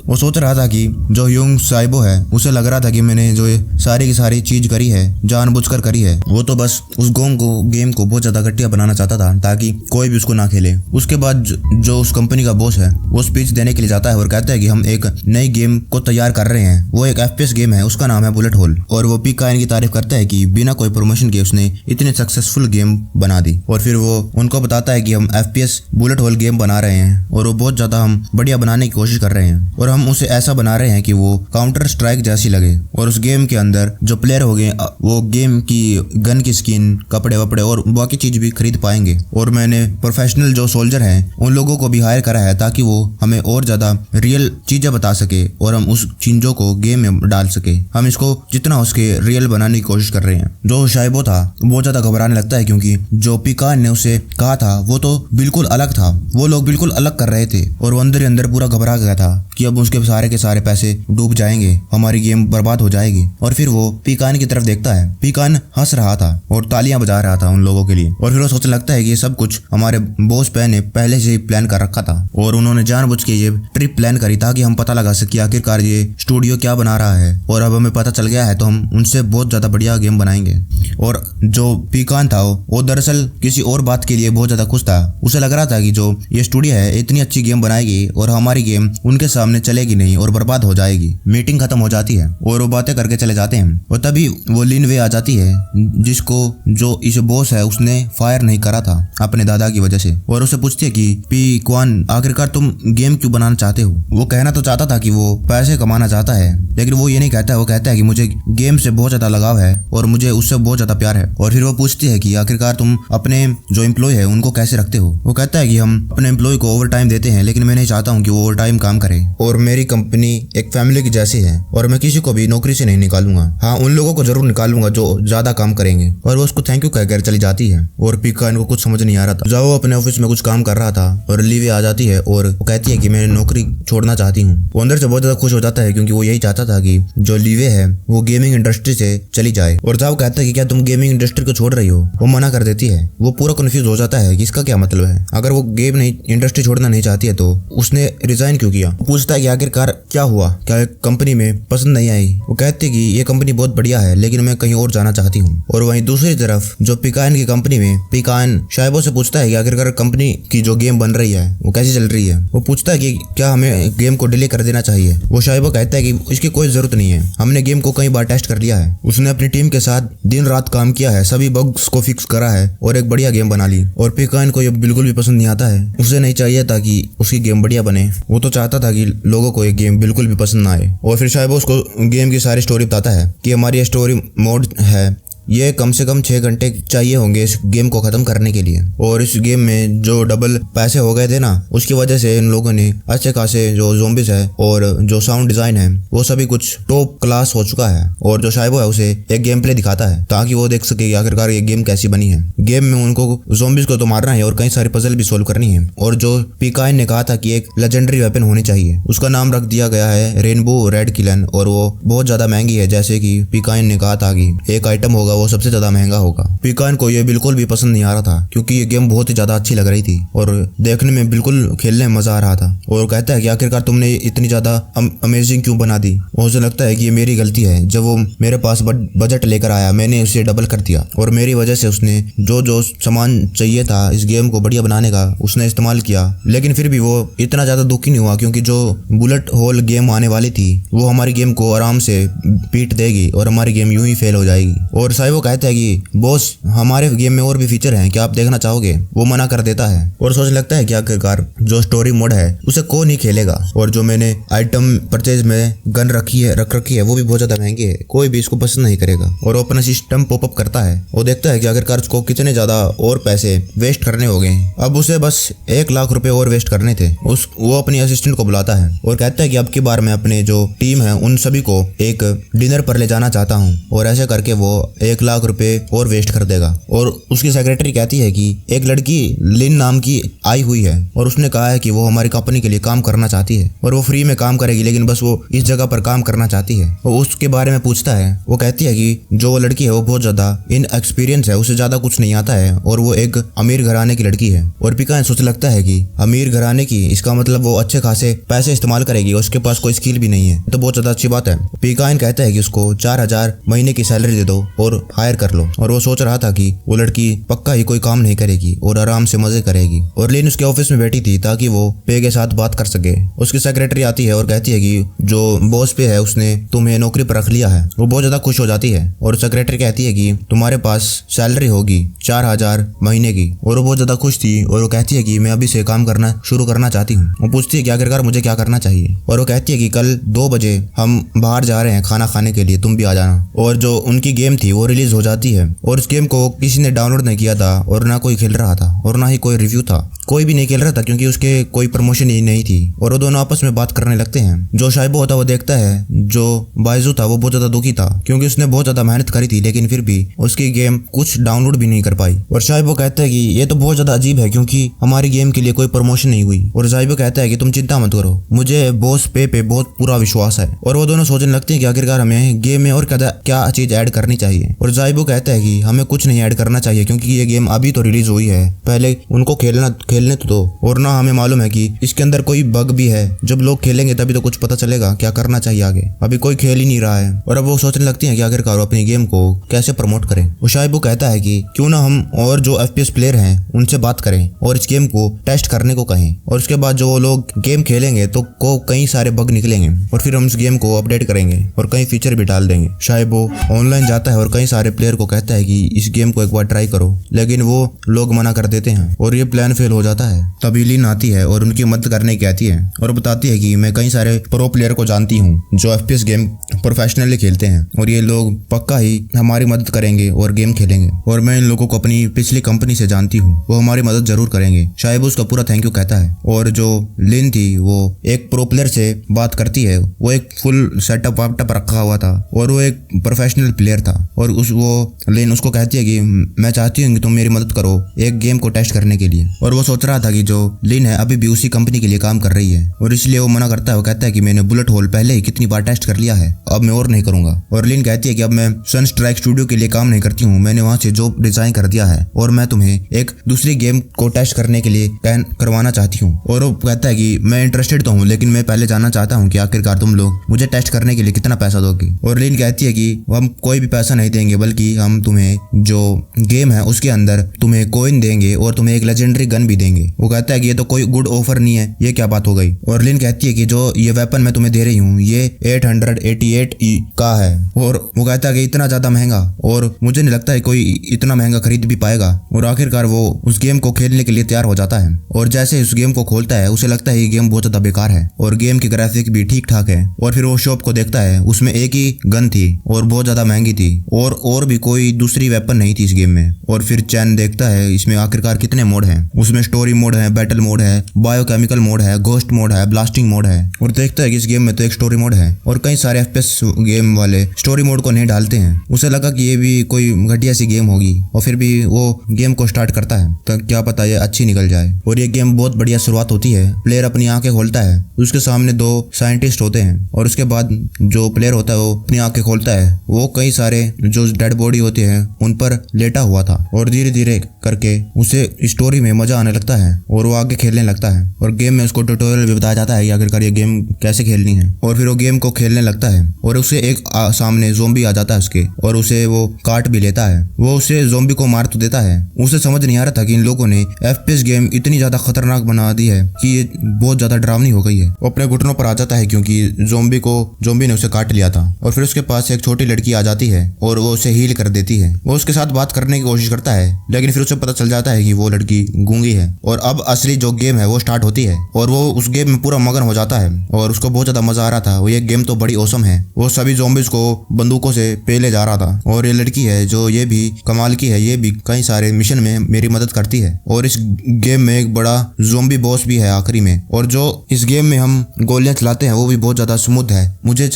वो सोच रहा था कि जो यूंग साइबो है उसे लग रहा था कि मैंने जो सारी की सारी चीज करी है जानबूझकर करी है। वो तो बस उस गेम को बहुत ज्यादा घटिया बनाना चाहता था ताकि कोई भी उसको ना खेले। उसके बाद जो उस कंपनी का बॉस है वो स्पीच देने के लिए जाता है और कहता है कि हम एक नई गेम को तैयार कर रहे हैं। वो एक FPS गेम है, उसका नाम है बुलेट होल। और वो पी कायन की तारीफ करता है कि बिना कोई प्रमोशन के उसने इतनी सक्सेसफुल गेम बना दी। और फिर वो उनको बताता है कि हम FPS बुलेट होल गेम बना रहे हैं और वो बहुत ज्यादा हम बढ़िया बनाने की कोशिश कर रहे हैं, और हम उसे ऐसा बना रहे हैं कि वो काउंटर स्ट्राइक जैसी लगे। और उस गेम के अंदर जो प्लेयर हो गए वो गेम की गन की स्किन, कपड़े वपड़े और बाकी चीज भी खरीद पाएंगे। और मैंने प्रोफेशनल जो सोल्जर हैं उन लोगों को भी हायर करा है ताकि वो हमें और ज्यादा रियल चीजें बता सके और हम उस चीजों को गेम में डाल सके। हम इसको जितना हो सके रियल बनाने की कोशिश कर रहे हैं। जो शाइबो था बहुत ज्यादा घबराने लगता है क्योंकि जो पिकान ने उसे कहा था वो तो बिल्कुल अलग था, वो लोग बिल्कुल अलग कर रहे थे, और वो अंदर ही अंदर पूरा घबरा गया था कि अब उसके सारे के सारे पैसे डूब जाएंगे, हमारी गेम बर्बाद हो जाएगी। और फिर वो पिकान की तरफ देखता है, पिकान हंस रहा था और तालियां बजा रहा था उन लोगों के लिए। और फिर वो सोचने लगता है कि ये सब कुछ हमारे बॉस पे ने पहले से ही प्लान कर रखा था और उन्होंने जानबूझ के ये ट्रिप प्लान करी ताकि हम पता लगा सके आखिरकार ये स्टूडियो क्या बना रहा है। और अब हमें पता चल गया है तो हम उनसे बहुत ज्यादा बढ़िया गेम बनाएंगे। और जो पिकान था वो दरअसल किसी और बात के लिए बहुत ज्यादा खुश था। उसे लग रहा था कि जो ये स्टूडियो है इतनी अच्छी गेम बनाएगी और हमारी गेम उनके सामने चलेगी नहीं और बर्बाद हो जाएगी। मीटिंग खत्म हो जाती है और वो बातें करके चले जाते हैं। और तभी वो लिन वे आ जाती है जिसको जो इस बॉस है उसने फायर नहीं करा था अपने दादा की वजह से, और उसे पूछती है कि पी क्वान आखिरकार तुम गेम क्यों बनाना चाहते हो। वो कहना तो चाहता था कि वो पैसे कमाना चाहता है, लेकिन वो ये नहीं कहता है। वो कहता है कि मुझे गेम से बहुत ज्यादा लगाव है और मुझे उससे बहुत ज्यादा प्यार है। और फिर वो पूछती है कि आखिरकार तुम अपने जो एम्प्लॉय है उनको कैसे रखते हो। वो कहता है कि हम अपने एम्प्लॉय को ओवर टाइम देते हैं, लेकिन मैं नहीं चाहता हूँ कि वो ओवर टाइम काम करे, और मेरी कंपनी एक फैमिली की जैसी है और मैं किसी को भी नौकरी से नहीं निकालूंगा। हाँ, उन लोगों को जरूर निकालूंगा जो ज्यादा काम करेंगे। और वो उसको थैंक यू कहकर चली जाती है। और पिकान को कुछ समझ नहीं आ रहा था। जब वो अपने ऑफिस में कुछ काम कर रहा था और लीवे आ जाती है और वो कहती है कि मैं नौकरी छोड़ना चाहती हूँ। वो अंदर से बहुत ज्यादा खुश हो जाता है क्योंकि वो यही चाहता था कि जो लीवे है वो गेमिंग इंडस्ट्री से चली जाए। और जब कहता है कि क्या तुम गेमिंग इंडस्ट्री को छोड़ रही हो, वो मना कर देती है। वो पूरा कंफ्यूज हो जाता है कि इसका क्या मतलब है। अगर वो गेम नहीं इंडस्ट्री छोड़ना नहीं चाहती है तो उसने रिजाइन क्यों किया। वो पूछता है कि आखिरकार क्या हुआ, क्या कंपनी में पसंद नहीं आई। वो कहती है कि ये कंपनी बहुत बढ़िया है लेकिन मैं कहीं और जाना चाहती हूँ। और वहीं दूसरी तरफ जो पिकान की कंपनी में पिकान शाइबो से पूछता है कि आखिरकार कंपनी की जो गेम बन रही है वो कैसी चल रही है। वो पूछता है कि क्या हमें गेम को डिले कर देना चाहिए। वो शाइबो कहता है कि इसकी कोई जरूरत नहीं है, हमने गेम को कई बार टेस्ट कर लिया है। उसने अपनी टीम के साथ दिन रात काम किया है, सभी बग्स को फिक्स करा है और एक बढ़िया गेम बना ली। और पिकान को ये बिल्कुल भी पसंद नहीं आता है। उसे नहीं चाहिए था कि उसकी गेम बढ़िया बने, वो तो चाहता था कि लोगों को ये गेम बिल्कुल भी पसंद ना आए। और फिर शायद उसको गेम की सारी स्टोरी बताता है कि हमारी स्टोरी मोड है, ये कम से कम 6 घंटे चाहिए होंगे इस गेम को खत्म करने के लिए। और इस गेम में जो डबल पैसे हो गए थे ना, उसकी वजह से इन लोगों ने अच्छे खासे जो ज़ॉम्बीज है और जो साउंड डिजाइन है वो सभी कुछ टॉप क्लास हो चुका है। और जो शाइबो है उसे एक गेम प्ले दिखाता है ताकि वो देख सके कि आखिरकार ये गेम कैसी बनी है। गेम में उनको ज़ॉम्बीज को तो मारना है और कई सारी पजल भी सोल्व करनी है। और जो पिकाइन ने कहा था कि एक लेजेंडरी वेपन होनी चाहिए, उसका नाम रख दिया गया है रेनबो रेड किलन, और वो बहुत ज्यादा महंगी है। जैसे कि पिकाइन ने कहा था कि एक आइटम होगा वो सबसे ज्यादा महंगा होगा। पिकाइन को ये बिल्कुल भी पसंद नहीं आ रहा था क्योंकि ये गेम बहुत ही ज्यादा अच्छी लग रही थी और देखने में बिल्कुल खेलने में मजा आ रहा था। और कहता है कि आखिरकार तुमने इतनी ज्यादा अमेजिंग क्यों बना दी। मुझे लगता है कि ये मेरी गलती है, जब वो मेरे पास बजट लेकर आया मैंने उसे डबल कर दिया और मेरी वजह से उसने जो सामान चाहिए था इस गेम को बढ़िया बनाने का उसने इस्तेमाल किया। लेकिन फिर भी वो इतना ज्यादा दुखी नहीं हुआ क्योंकि जो बुलेट होल गेम आने वाली थी वो हमारी गेम को आराम से पीट देगी और हमारी गेम यूं ही फेल हो जाएगी। और साहिबो कहता है कि बॉस हमारे गेम में और भी फीचर हैं, क्या आप देखना चाहोगे? वो मना कर देता है और सोचने लगता है कि आखिरकार जो स्टोरी मोड है उसे कौन ही खेलेगा, और जो मैंने आइटम परचेज में गन रख रखी है वो भी बहुत ज्यादा महंगी है, कोई भी इसको पसंद नहीं करेगा। और वो अपना सिस्टम पॉपअप करता है, वो देखता है कि आखिरकार उसको कितने ज्यादा और पैसे वेस्ट करने हो गए। अब उसे बस 1 लाख रुपए और वेस्ट करने थे। वो अपनी असिस्टेंट को बुलाता है और कहता है कि अब की बार मैं अपने जो टीम है उन सभी को एक डिनर पर ले जाना चाहता हूँ, और ऐसे करके वो 1 लाख रुपए और वेस्ट कर देगा। और उसकी सेक्रेटरी कहती है कि एक लड़की लिन नाम की आई हुई है और उसने कहा है कि वो हमारी कंपनी के लिए काम करना चाहती है और वो फ्री में काम करेगी, लेकिन बस वो इस जगह पर काम करना चाहती है। वो उसके बारे में पूछता है, वो कहती है कि जो वो लड़की है वो बहुत ज्यादा इनएक्सपीरियंस है, उसे ज्यादा कुछ नहीं आता है और वो एक अमीर घराने की लड़की है। और पिकाइन सोचने लगता है कि अमीर घराने की, इसका मतलब वो अच्छे खासे पैसे इस्तेमाल करेगी, उसके पास कोई स्किल भी नहीं है, तो बहुत ज्यादा अच्छी बात है। पिकाइन कहता है कि उसको 4000 महीने की सैलरी दे दो और हायर कर लो। और वो सोच रहा था कि वो लड़की पक्का ही कोई काम नहीं करेगी और आराम से मजे करेगी। और लिन उसके ऑफिस में बैठी थी ताकि वो पे के साथ बात कर सके। उसकी सेक्रेटरी आती है और कहती है कि जो बॉस पे है उसने तुम्हें नौकरी पर रख लिया है। वो बहुत ज्यादा खुश हो जाती है और सेक्रेटरी कहती है कि तुम्हारे पास सैलरी होगी 4000 महीने की। और वो बहुत ज्यादा खुश थी और वो कहती है कि मैं अभी से काम करना शुरू करना चाहती हूँ। वो पूछती है कि आखिरकार मुझे क्या करना चाहिए, और वो कहती है कि कल 2 बजे हम बाहर जा रहे हैं खाना खाने के लिए, तुम भी आ जाना। और जो उनकी गेम थी वो रिलीज हो जाती है और इस गेम को किसी ने डाउनलोड नहीं किया था और ना कोई खेल रहा था और ना ही कोई रिव्यू था, कोई भी नहीं खेल रहा था क्योंकि उसके कोई प्रमोशन ही नहीं थी। और वो दोनों आपस में बात करने लगते हैं। जो शाइबो होता वो देखता है, जो बाइजू था वो बहुत ज्यादा दुखी था क्योंकि उसने बहुत ज्यादा मेहनत करी थी, लेकिन फिर भी उसकी गेम कुछ डाउनलोड भी नहीं कर पाई। और शाइबो कहता है कि ये तो बहुत ज्यादा अजीब है क्योंकि हमारी गेम के लिए कोई प्रमोशन नहीं हुई। और शाइबो कहता है कि तुम चिंता मत करो, मुझे बॉस पे बहुत पूरा विश्वास है। और वो दोनों सोचने लगते हैं कि आखिरकार हमें गेम में और क्या चीज ऐड करनी चाहिए। और जाइबो कहता है कि हमें कुछ नहीं ऐड करना चाहिए क्योंकि ये गेम अभी तो रिलीज हुई है, पहले उनको खेलने तो दो। और ना हमें मालूम है कि इसके अंदर कोई बग भी है, जब लोग खेलेंगे तभी तो कुछ पता चलेगा क्या करना चाहिए आगे, अभी कोई खेल ही नहीं रहा है। और अब वो सोचने लगती हैं कि आखिरकार वो अपनी गेम को कैसे प्रमोट करें। वो शाइबो कहता है कि क्यों ना हम और जो FPS प्लेयर हैं उनसे बात करें और इस गेम को टेस्ट करने को कहें, और उसके बाद जो वो लोग गेम खेलेंगे तो कई सारे बग निकलेंगे और फिर हम इस गेम को अपडेट करेंगे और कई फीचर भी डाल देंगे। शाइबो ऑनलाइन जाता है और कई सारे प्लेयर को कहता है कि इस गेम को एक बार ट्राई करो, लेकिन वो लोग मना कर देते हैं और ये प्लान फेल हो जाता है। तभी लिन आती है और उनकी मदद करने कहती है और बताती है कि मैं कई सारे प्रो प्लेयर को जानती हूँ जो FPS गेम प्रोफेशनली खेलते हैं और ये लोग पक्का ही हमारी मदद करेंगे और गेम खेलेंगे, और मैं इन लोगों को अपनी पिछली कंपनी से जानती हूँ, वो हमारी मदद जरूर करेंगे। शाइबो उसका पूरा थैंक यू कहता है। और जो लिन थी वो एक प्रो प्लेयर से बात करती है, वो एक फुल सेटअप वाटअप रखा हुआ था और वो एक प्रोफेशनल प्लेयर था। और वो लिन उसको कहती है कि मैं चाहती हूँ कि तुम मेरी मदद करो एक गेम को टेस्ट करने के लिए। और वो सोच रहा था कि जो लिन है अभी भी उसी कंपनी के लिए काम कर रही है और इसलिए वो मना करता है। वो कहता है कि मैंने बुलेट होल पहले ही कितनी बार टेस्ट कर लिया है, अब मैं और नहीं करूंगा। और लिन कहती है कि अब मैं सन स्ट्राइक स्टूडियो के लिए काम नहीं करती हूँ, मैंने वहां से जॉब रिजाइन कर दिया है और मैं तुम्हें एक दूसरी गेम को टेस्ट करने के लिए करवाना चाहती हूँ। और वो कहता है कि मैं इंटरेस्टेड तो हूँ, लेकिन मैं पहले जानना चाहता हूँ कि आखिरकार तुम लोग मुझे टेस्ट करने के लिए कितना पैसा दोगे। और लिन कहती है कि हम कोई भी पैसा नहीं देंगे, बल्कि हम तुम्हें जो गेम है उसके अंदर तुम्हें कॉइन देंगे और तुम्हें एक लेजेंडरी गन भी देंगे। वो कहता है कि ये तो कोई गुड ऑफर नहीं है, ये क्या बात हो गई। और लिन कहती है कि जो ये वेपन मैं तुम्हें दे रही हूँ ये 888 का है। और वो कहता है कि इतना ज्यादा महंगा, और मुझे नहीं लगता है कोई इतना महंगा खरीद भी पाएगा। और आखिरकार वो उस गेम को खेलने के लिए तैयार हो जाता है और जैसे उस गेम को खोलता है उसे लगता है ये गेम बहुत ज्यादा बेकार है और गेम की ग्राफिक भी ठीक ठाक है। और फिर वो शॉप को देखता है, उसमें एक ही गन थी और बहुत ज्यादा महंगी थी और भी कोई दूसरी वेपन नहीं थी इस गेम में। और फिर चैन देखता है इसमें आखिरकार कितने मोड हैं, उसमें स्टोरी मोड है, बैटल मोड है, बायोकेमिकल मोड है, घोस्ट मोड है, ब्लास्टिंग मोड है। और देखता है कि इस गेम में तो एक स्टोरी मोड है और कई सारे FPS गेम वाले स्टोरी मोड को नहीं डालते हैं। उसे लगा कि ये भी कोई घटिया सी गेम होगी और फिर भी वो गेम को स्टार्ट करता है, तो क्या पता ये अच्छी निकल जाए। और ये गेम बहुत बढ़िया शुरुआत होती है, प्लेयर अपनी आंखें खोलता है, उसके सामने 2 साइंटिस्ट होते हैं और उसके बाद जो प्लेयर होता है वो अपनी आंखें खोलता है, वो कई सारे जो डेड बॉडी होते हैं उन पर लेटा हुआ था और धीरे धीरे करके उसे स्टोरी में मजा आने लगता है और वो आगे खेलने लगता है और गेम में उसको ट्यूटोरियल भी बताया जाता है कि आखिरकार ये गेम कैसे खेलनी है। और फिर वो गेम को खेलने लगता है और उसे एक सामने ज़ोंबी आ जाता है उसके और उसे वो काट भी लेता है। वो उसे ज़ोंबी को मार तो देता है। उसे समझ नहीं आ रहा था कि इन लोगों ने FPS गेम इतनी ज्यादा खतरनाक बना दी है कि ये बहुत ज्यादा डरावनी हो गई है। वो अपने घुटनों पर आ जाता है क्योंकि ज़ोंबी ने उसे काट लिया था। और फिर उसके पास एक छोटी लड़की आ जाती है और वो उसे हील कर देती है। वो उसके साथ बात करने की कोशिश करता है लेकिन फिर उसे पता चल जाता है कि वो लड़की गूंगी है। और अब असली जो गेम है वो स्टार्ट होती है और वो उस गेम में पूरा मगन हो जाता है और उसको बहुत ज्यादा मजा आ रहा था। वो ये गेम तो बड़ी औसम है। वो सभी ज़ोंबीज को बंदूकों से पेले जा रहा था। और ये लड़की है जो ये भी कमाल की है, ये भी कई सारे मिशन में मेरी मदद करती है। और इस गेम में एक बड़ा ज़ोंबी बॉस भी है आखिरी में। और जो इस गेम में हम गोलियां चलाते हैं वो भी बहुत ज्यादा स्मूथ है। मुझे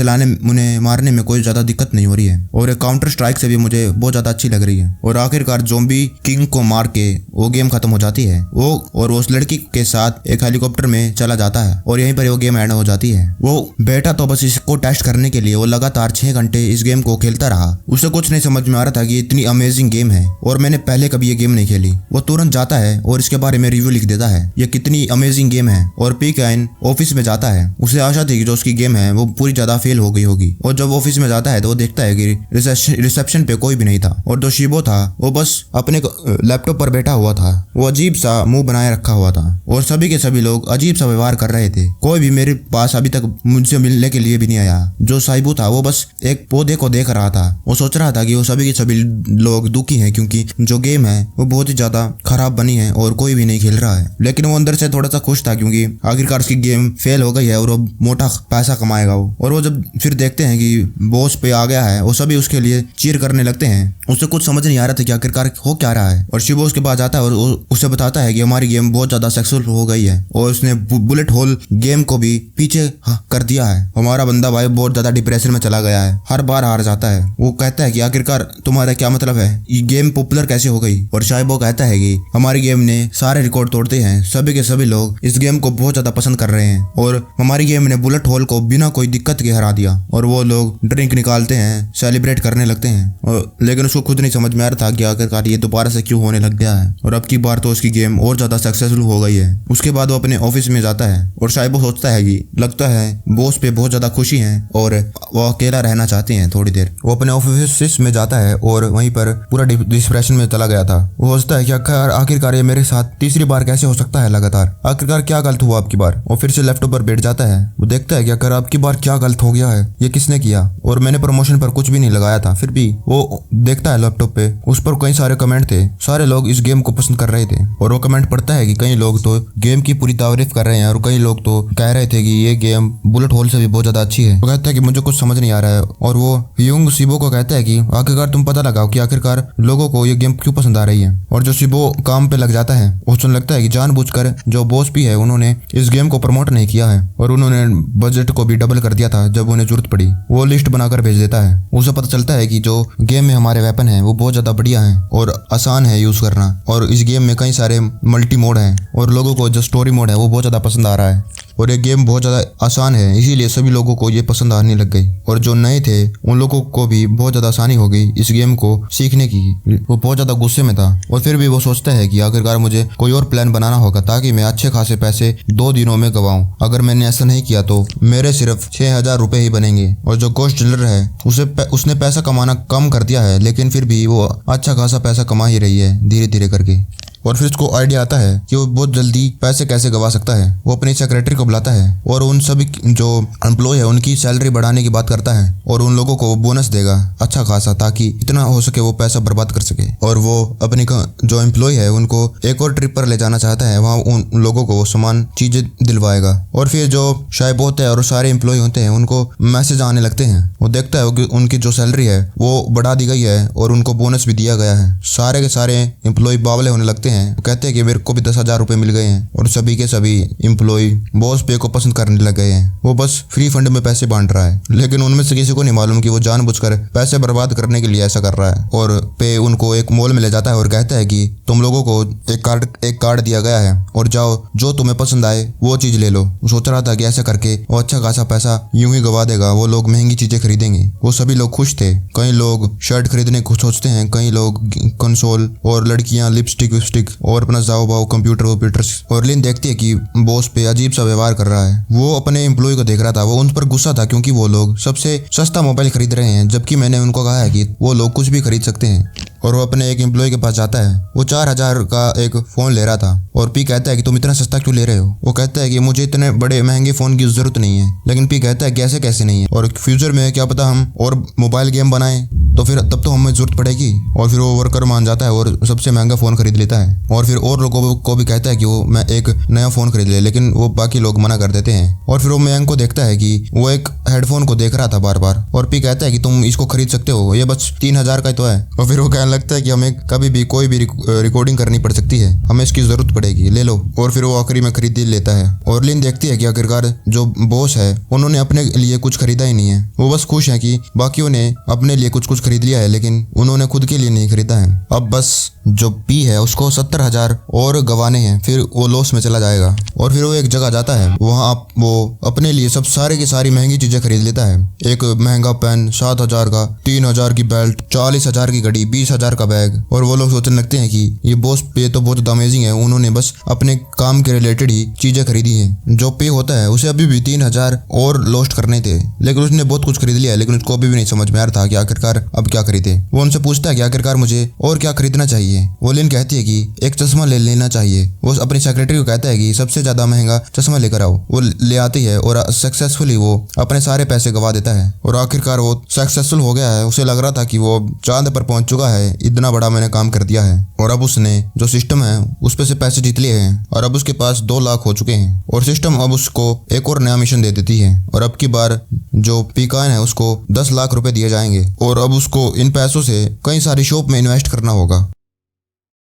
मारने में कोई ज्यादा दिक्कत नहीं हो रही है और काउंटर स्ट्राइक से भी मुझे बहुत ज्यादा अच्छी लग रही है। और आखिरकार ज़ोंबी किंग को मार के वो गेम खत्म हो जाती है। वो उस लड़की के साथ एक हेलीकॉप्टर में चला जाता है और यहीं पर वो गेम एंड हो जाती है। वो बैठा तो बस इसको टेस्ट करने के लिए वो लगातार 6 घंटे इस गेम को खेलता रहा। उसे कुछ नहीं समझ में आ रहा था कि इतनी अमेजिंग गेम है और मैंने पहले कभी ये गेम नहीं खेली। वो तुरंत जाता है और इसके बारे में रिव्यू लिख देता है, ये कितनी अमेजिंग गेम है। और पीकाइन ऑफिस में जाता है। उसे आशा थी कि जो उसकी गेम है वो पूरी ज्यादा फेल हो गई होगी। और जब ऑफिस में जाता है तो वो देखता है कि रिसेप्शन पे कोई भी नहीं था और जो शिबो था वो बस अपने लैपटॉप पर बैठा हुआ था। वो अजीब सा मुंह बनाए रखा हुआ था और सभी के सभी लोग अजीब सा व्यवहार कर रहे थे। कोई भी मेरे पास अभी तक मुझसे मिलने के लिए भी नहीं आया। जो साइबू था वो बस एक पौधे को देख रहा था। वो सोच रहा था कि वो सभी के सभी लोग दुखी हैं क्योंकि जो गेम है वो बहुत ही ज्यादा खराब बनी है और कोई भी नहीं खेल रहा है। लेकिन वो अंदर से थोड़ा सा खुश था क्योंकि आखिरकार उसकी गेम फेल हो गई है और वो मोटा पैसा कमाएगा वो। और वो जब फिर देखते हैं कि बॉस पे आ गया है वो सभी उसके लिए चीयर करने लगते हैं। उसे कुछ समझ नहीं आ रहा था कि आखिरकार हो क्या रहा है। और शिबो उसके पास आता है और उसे बताता है कि हमारी गेम बहुत ज्यादा सक्सेसफुल हो गई है और उसने बुलेट होल गेम को भी पीछे कर दिया है। हमारा बंदा भाई बहुत ज्यादा डिप्रेशन में चला गया है, हर बार हार जाता है। वो कहता है कि आखिरकार तुम्हारा क्या मतलब है, ये गेम पॉपुलर कैसे हो गई। और शायबो कहता है कि हमारी गेम ने सारे रिकॉर्ड तोड़ते हैं, सभी के सभी लोग इस गेम को बहुत ज्यादा पसंद कर रहे हैं और हमारी गेम ने बुलेट होल को बिना कोई दिक्कत के हरा दिया। और वो लोग ड्रिंक निकालते हैं, सेलिब्रेट करने लगते हैं। लेकिन उसको खुद नहीं समझ में आ रहा था कि आखिरकार ये दोबारा से क्यों होने लग गया है। और अब की बार तो उसकी गेम और ज्यादा सक्सेसफुल हो गई है। उसके बाद वो अपने ऑफिस में जाता है और शायबो सोचता है कि लगता है बॉस पे बहुत ज्यादा खुशी है और वो अकेला रहना चाहते हैं थोड़ी देर। वो अपने ऑफिस में जाता है और वहीं पर पूरा डिप्रेशन में चला गया था। वो सोचता है कि आखिरकार ये मेरे साथ तीसरी बार कैसे हो सकता है लगातार, आखिरकार क्या गलत हुआ आपकी बार। वो फिर से लैपटॉप पर बैठ जाता है। वो देखता है कि आखिर आपकी बार क्या गलत हो गया है, ये किसने किया। और मैंने प्रमोशन पर कुछ भी नहीं लगाया था। फिर भी वो देखता है लैपटॉप पे, उस पर कई सारे कमेंट थे, सारे लोग इस गेम को पसंद कर रहे थे। और वो कमेंट पढ़ता है कि कई लोग तो गेम की पूरी तारीफ कर रहे हैं और कई लोग तो कह रहे थे कि ये गेम बुलेट होल से भी बहुत ज्यादा अच्छी है। वो कहता है कि मुझे कुछ समझ नहीं आ रहा है। और वो युंग शिबो को कहता है कि आखिरकार तुम पता लगाओ कि आखिरकार लोगों को ये गेम क्यों पसंद आ रही है। और जो शिबो काम पे लग जाता है उसको लगता है कि जानबूझकर जो बॉस भी है उन्होंने इस गेम को प्रमोट नहीं किया है और उन्होंने बजट को भी डबल कर दिया था जब उन्हें जरूरत पड़ी। वो लिस्ट बनाकर भेज देता है। उसे पता चलता है कि जो गेम में हमारे वेपन है वो बहुत ज्यादा बढ़िया है और आसान है यूज करना। और इस गेम में कई सारे मल्टी मोड हैं और लोगों को जो स्टोरी मोड है वो बहुत ज्यादा पसंद आ रहा है। और ये गेम बहुत ज़्यादा आसान है, इसीलिए सभी लोगों को ये पसंद आने लग गई। और जो नए थे उन लोगों को भी बहुत ज़्यादा आसानी हो गई इस गेम को सीखने की। वो बहुत ज़्यादा गुस्से में था और फिर भी वो सोचता है कि आखिरकार मुझे कोई और प्लान बनाना होगा ताकि मैं अच्छे खासे पैसे 2 दिनों में गवाऊं। अगर मैंने ऐसा नहीं किया तो मेरे सिर्फ 6000 रुपये ही बनेंगे। और जो गोश्त डीलर है उसने पैसा कमाना कम कर दिया है, लेकिन फिर भी वो अच्छा खासा पैसा कमा ही रही है धीरे धीरे करके। और फिर उसको आइडिया आता है कि वो बहुत जल्दी पैसे कैसे गवा सकता है। वो अपनी सेक्रेटरी को बुलाता है और उन सभी जो एम्प्लॉय है उनकी सैलरी बढ़ाने की बात करता है और उन लोगों को वो बोनस देगा अच्छा खासा ताकि इतना हो सके वो पैसा बर्बाद कर सके। और वो अपनी जो एम्प्लॉय है उनको एक और ट्रिप पर ले जाना चाहता है, वहाँ उन लोगों को वो सामान चीजें दिलवाएगा। और फिर जो शायब होते हैं और सारे एम्प्लॉय होते हैं उनको मैसेज आने लगते हैं। वो देखता है कि उनकी जो सैलरी है वो बढ़ा दी गई है और उनको बोनस भी दिया गया है। सारे के सारे एम्प्लॉय बावले होने लगते हैं। वो कहते हैं कि मेरे को भी 10,000 रुपए मिल गए हैं। और सभी के सभी एम्प्लॉय बॉस पे को पसंद करने लग गए हैं। वो बस फ्री फंड में पैसे बांट रहा है, लेकिन उनमें से किसी को नहीं मालूम कि वो जानबूझकर पैसे बर्बाद करने के लिए ऐसा कर रहा है। और पे उनको एक मॉल में ले जाता है और कहता है कि तुम लोगों को एक कार्ड दिया गया है और जाओ जो तुम्हें पसंद आए वो चीज ले लो। वो सोच रहा था कि ऐसा करके वो अच्छा खासा पैसा यूं ही गवा देगा, वो लोग महंगी चीजें खरीदेंगे। वो सभी लोग खुश थे। कई लोग शर्ट खरीदने को सोचते हैं, कई लोग कंसोल और लड़कियां लिपस्टिक म्यूजिक और अपना जाओ बाओ कंप्यूटर वम्प्यूटर। और लिन देखती है कि बॉस पे अजीब सा व्यवहार कर रहा है। वो अपने एम्प्लॉय को देख रहा था, वो उन पर गुस्सा था क्योंकि वो लोग सबसे सस्ता मोबाइल खरीद रहे हैं, जबकि मैंने उनको कहा है कि वो लोग कुछ भी खरीद सकते हैं। और वो अपने एक एम्प्लॉय के पास जाता है। वो 4000 का एक फोन ले रहा था और पी कहता है कि तुम इतना सस्ता क्यों ले रहे हो। वो कहता है कि मुझे इतने बड़े महंगे फोन की जरूरत नहीं है। लेकिन पी कहता है कि ऐसे कैसे नहीं है, और फ्यूचर में क्या पता हम और मोबाइल गेम बनाएं तो फिर तब तो हमें जरूरत पड़ेगी। और फिर वो वर्कर मान जाता है और सबसे महंगा फोन खरीद लेता है। और फिर और लोगों को भी कहता है कि वो मैं एक नया फोन खरीद ले, लेकिन वो बाकी लोग मना कर देते हैं। और फिर वो मयंक को देखता है कि वो एक हेडफोन को देख रहा था बार बार, और पी कहता है कि तुम इसको खरीद सकते हो, ये बस 3000 का तो है। और फिर वो कहने लगता है कि हमें कभी भी कोई भी रिकॉर्डिंग करनी पड़ सकती है, हमें इसकी जरूरत पड़ेगी, ले लो। और फिर वो आखिरी में खरीद लेता है। और लिन देखती है कि आखिरकार जो बॉस है उन्होंने अपने लिए कुछ खरीदा ही नहीं है। वो बस खुश है कि बाकियों ने अपने लिए कुछ खरीद लिया है, लेकिन उन्होंने खुद के लिए नहीं खरीदा है। अब बस जो पी है उसको 70,000 और गंवाने हैं, फिर वो लॉस में चला जाएगा। और फिर वो एक जगह जाता है, वहाँ वो अपने लिए सब सारे की सारी महंगी चीजें खरीद लेता है। एक महंगा पेन 7000 का, 3000 की बेल्ट, 40,000 की घड़ी, 20,000 का बैग। और वो लोग सोचने लगते हैं कि ये बॉस पे तो बहुत अमेजिंग है, उन्होंने बस अपने काम के रिलेटेड ही चीजें खरीदी है। जो पे होता है उसे अभी भी 3000 और लॉस्ट करने थे, लेकिन उसने बहुत कुछ खरीद लिया है, लेकिन उसको अभी भी नहीं समझ में आ रहा था कि आखिरकार अब क्या खरीदे। वो उनसे पूछता है कि आखिरकार मुझे और क्या खरीदना चाहिए। वो लिन कहती है कि एक चश्मा ले लेना चाहिए। वो अपनी सेक्रेटरी को कहता है कि सबसे ज्यादा महंगा चश्मा लेकर आओ। वो ले आती है और सक्सेसफुली वो अपने सारे पैसे गवा देता है। और आखिरकार वो सक्सेसफुल हो गया है। उसे लग रहा था कि वो चांद पर पहुंच चुका है, इतना बड़ा मैंने काम कर दिया है। और अब उसने जो सिस्टम है उस पे से पैसे जीत लिए हैं, और अब उसके पास 2 लाख हो चुके हैं। और सिस्टम अब उसको एक और नया मिशन दे देती है, और अब की बार जो पीकान है उसको 10 लाख रुपए दिए जाएंगे। और अब उसको इन पैसों से कई सारी शॉप में इन्वेस्ट करना होगा।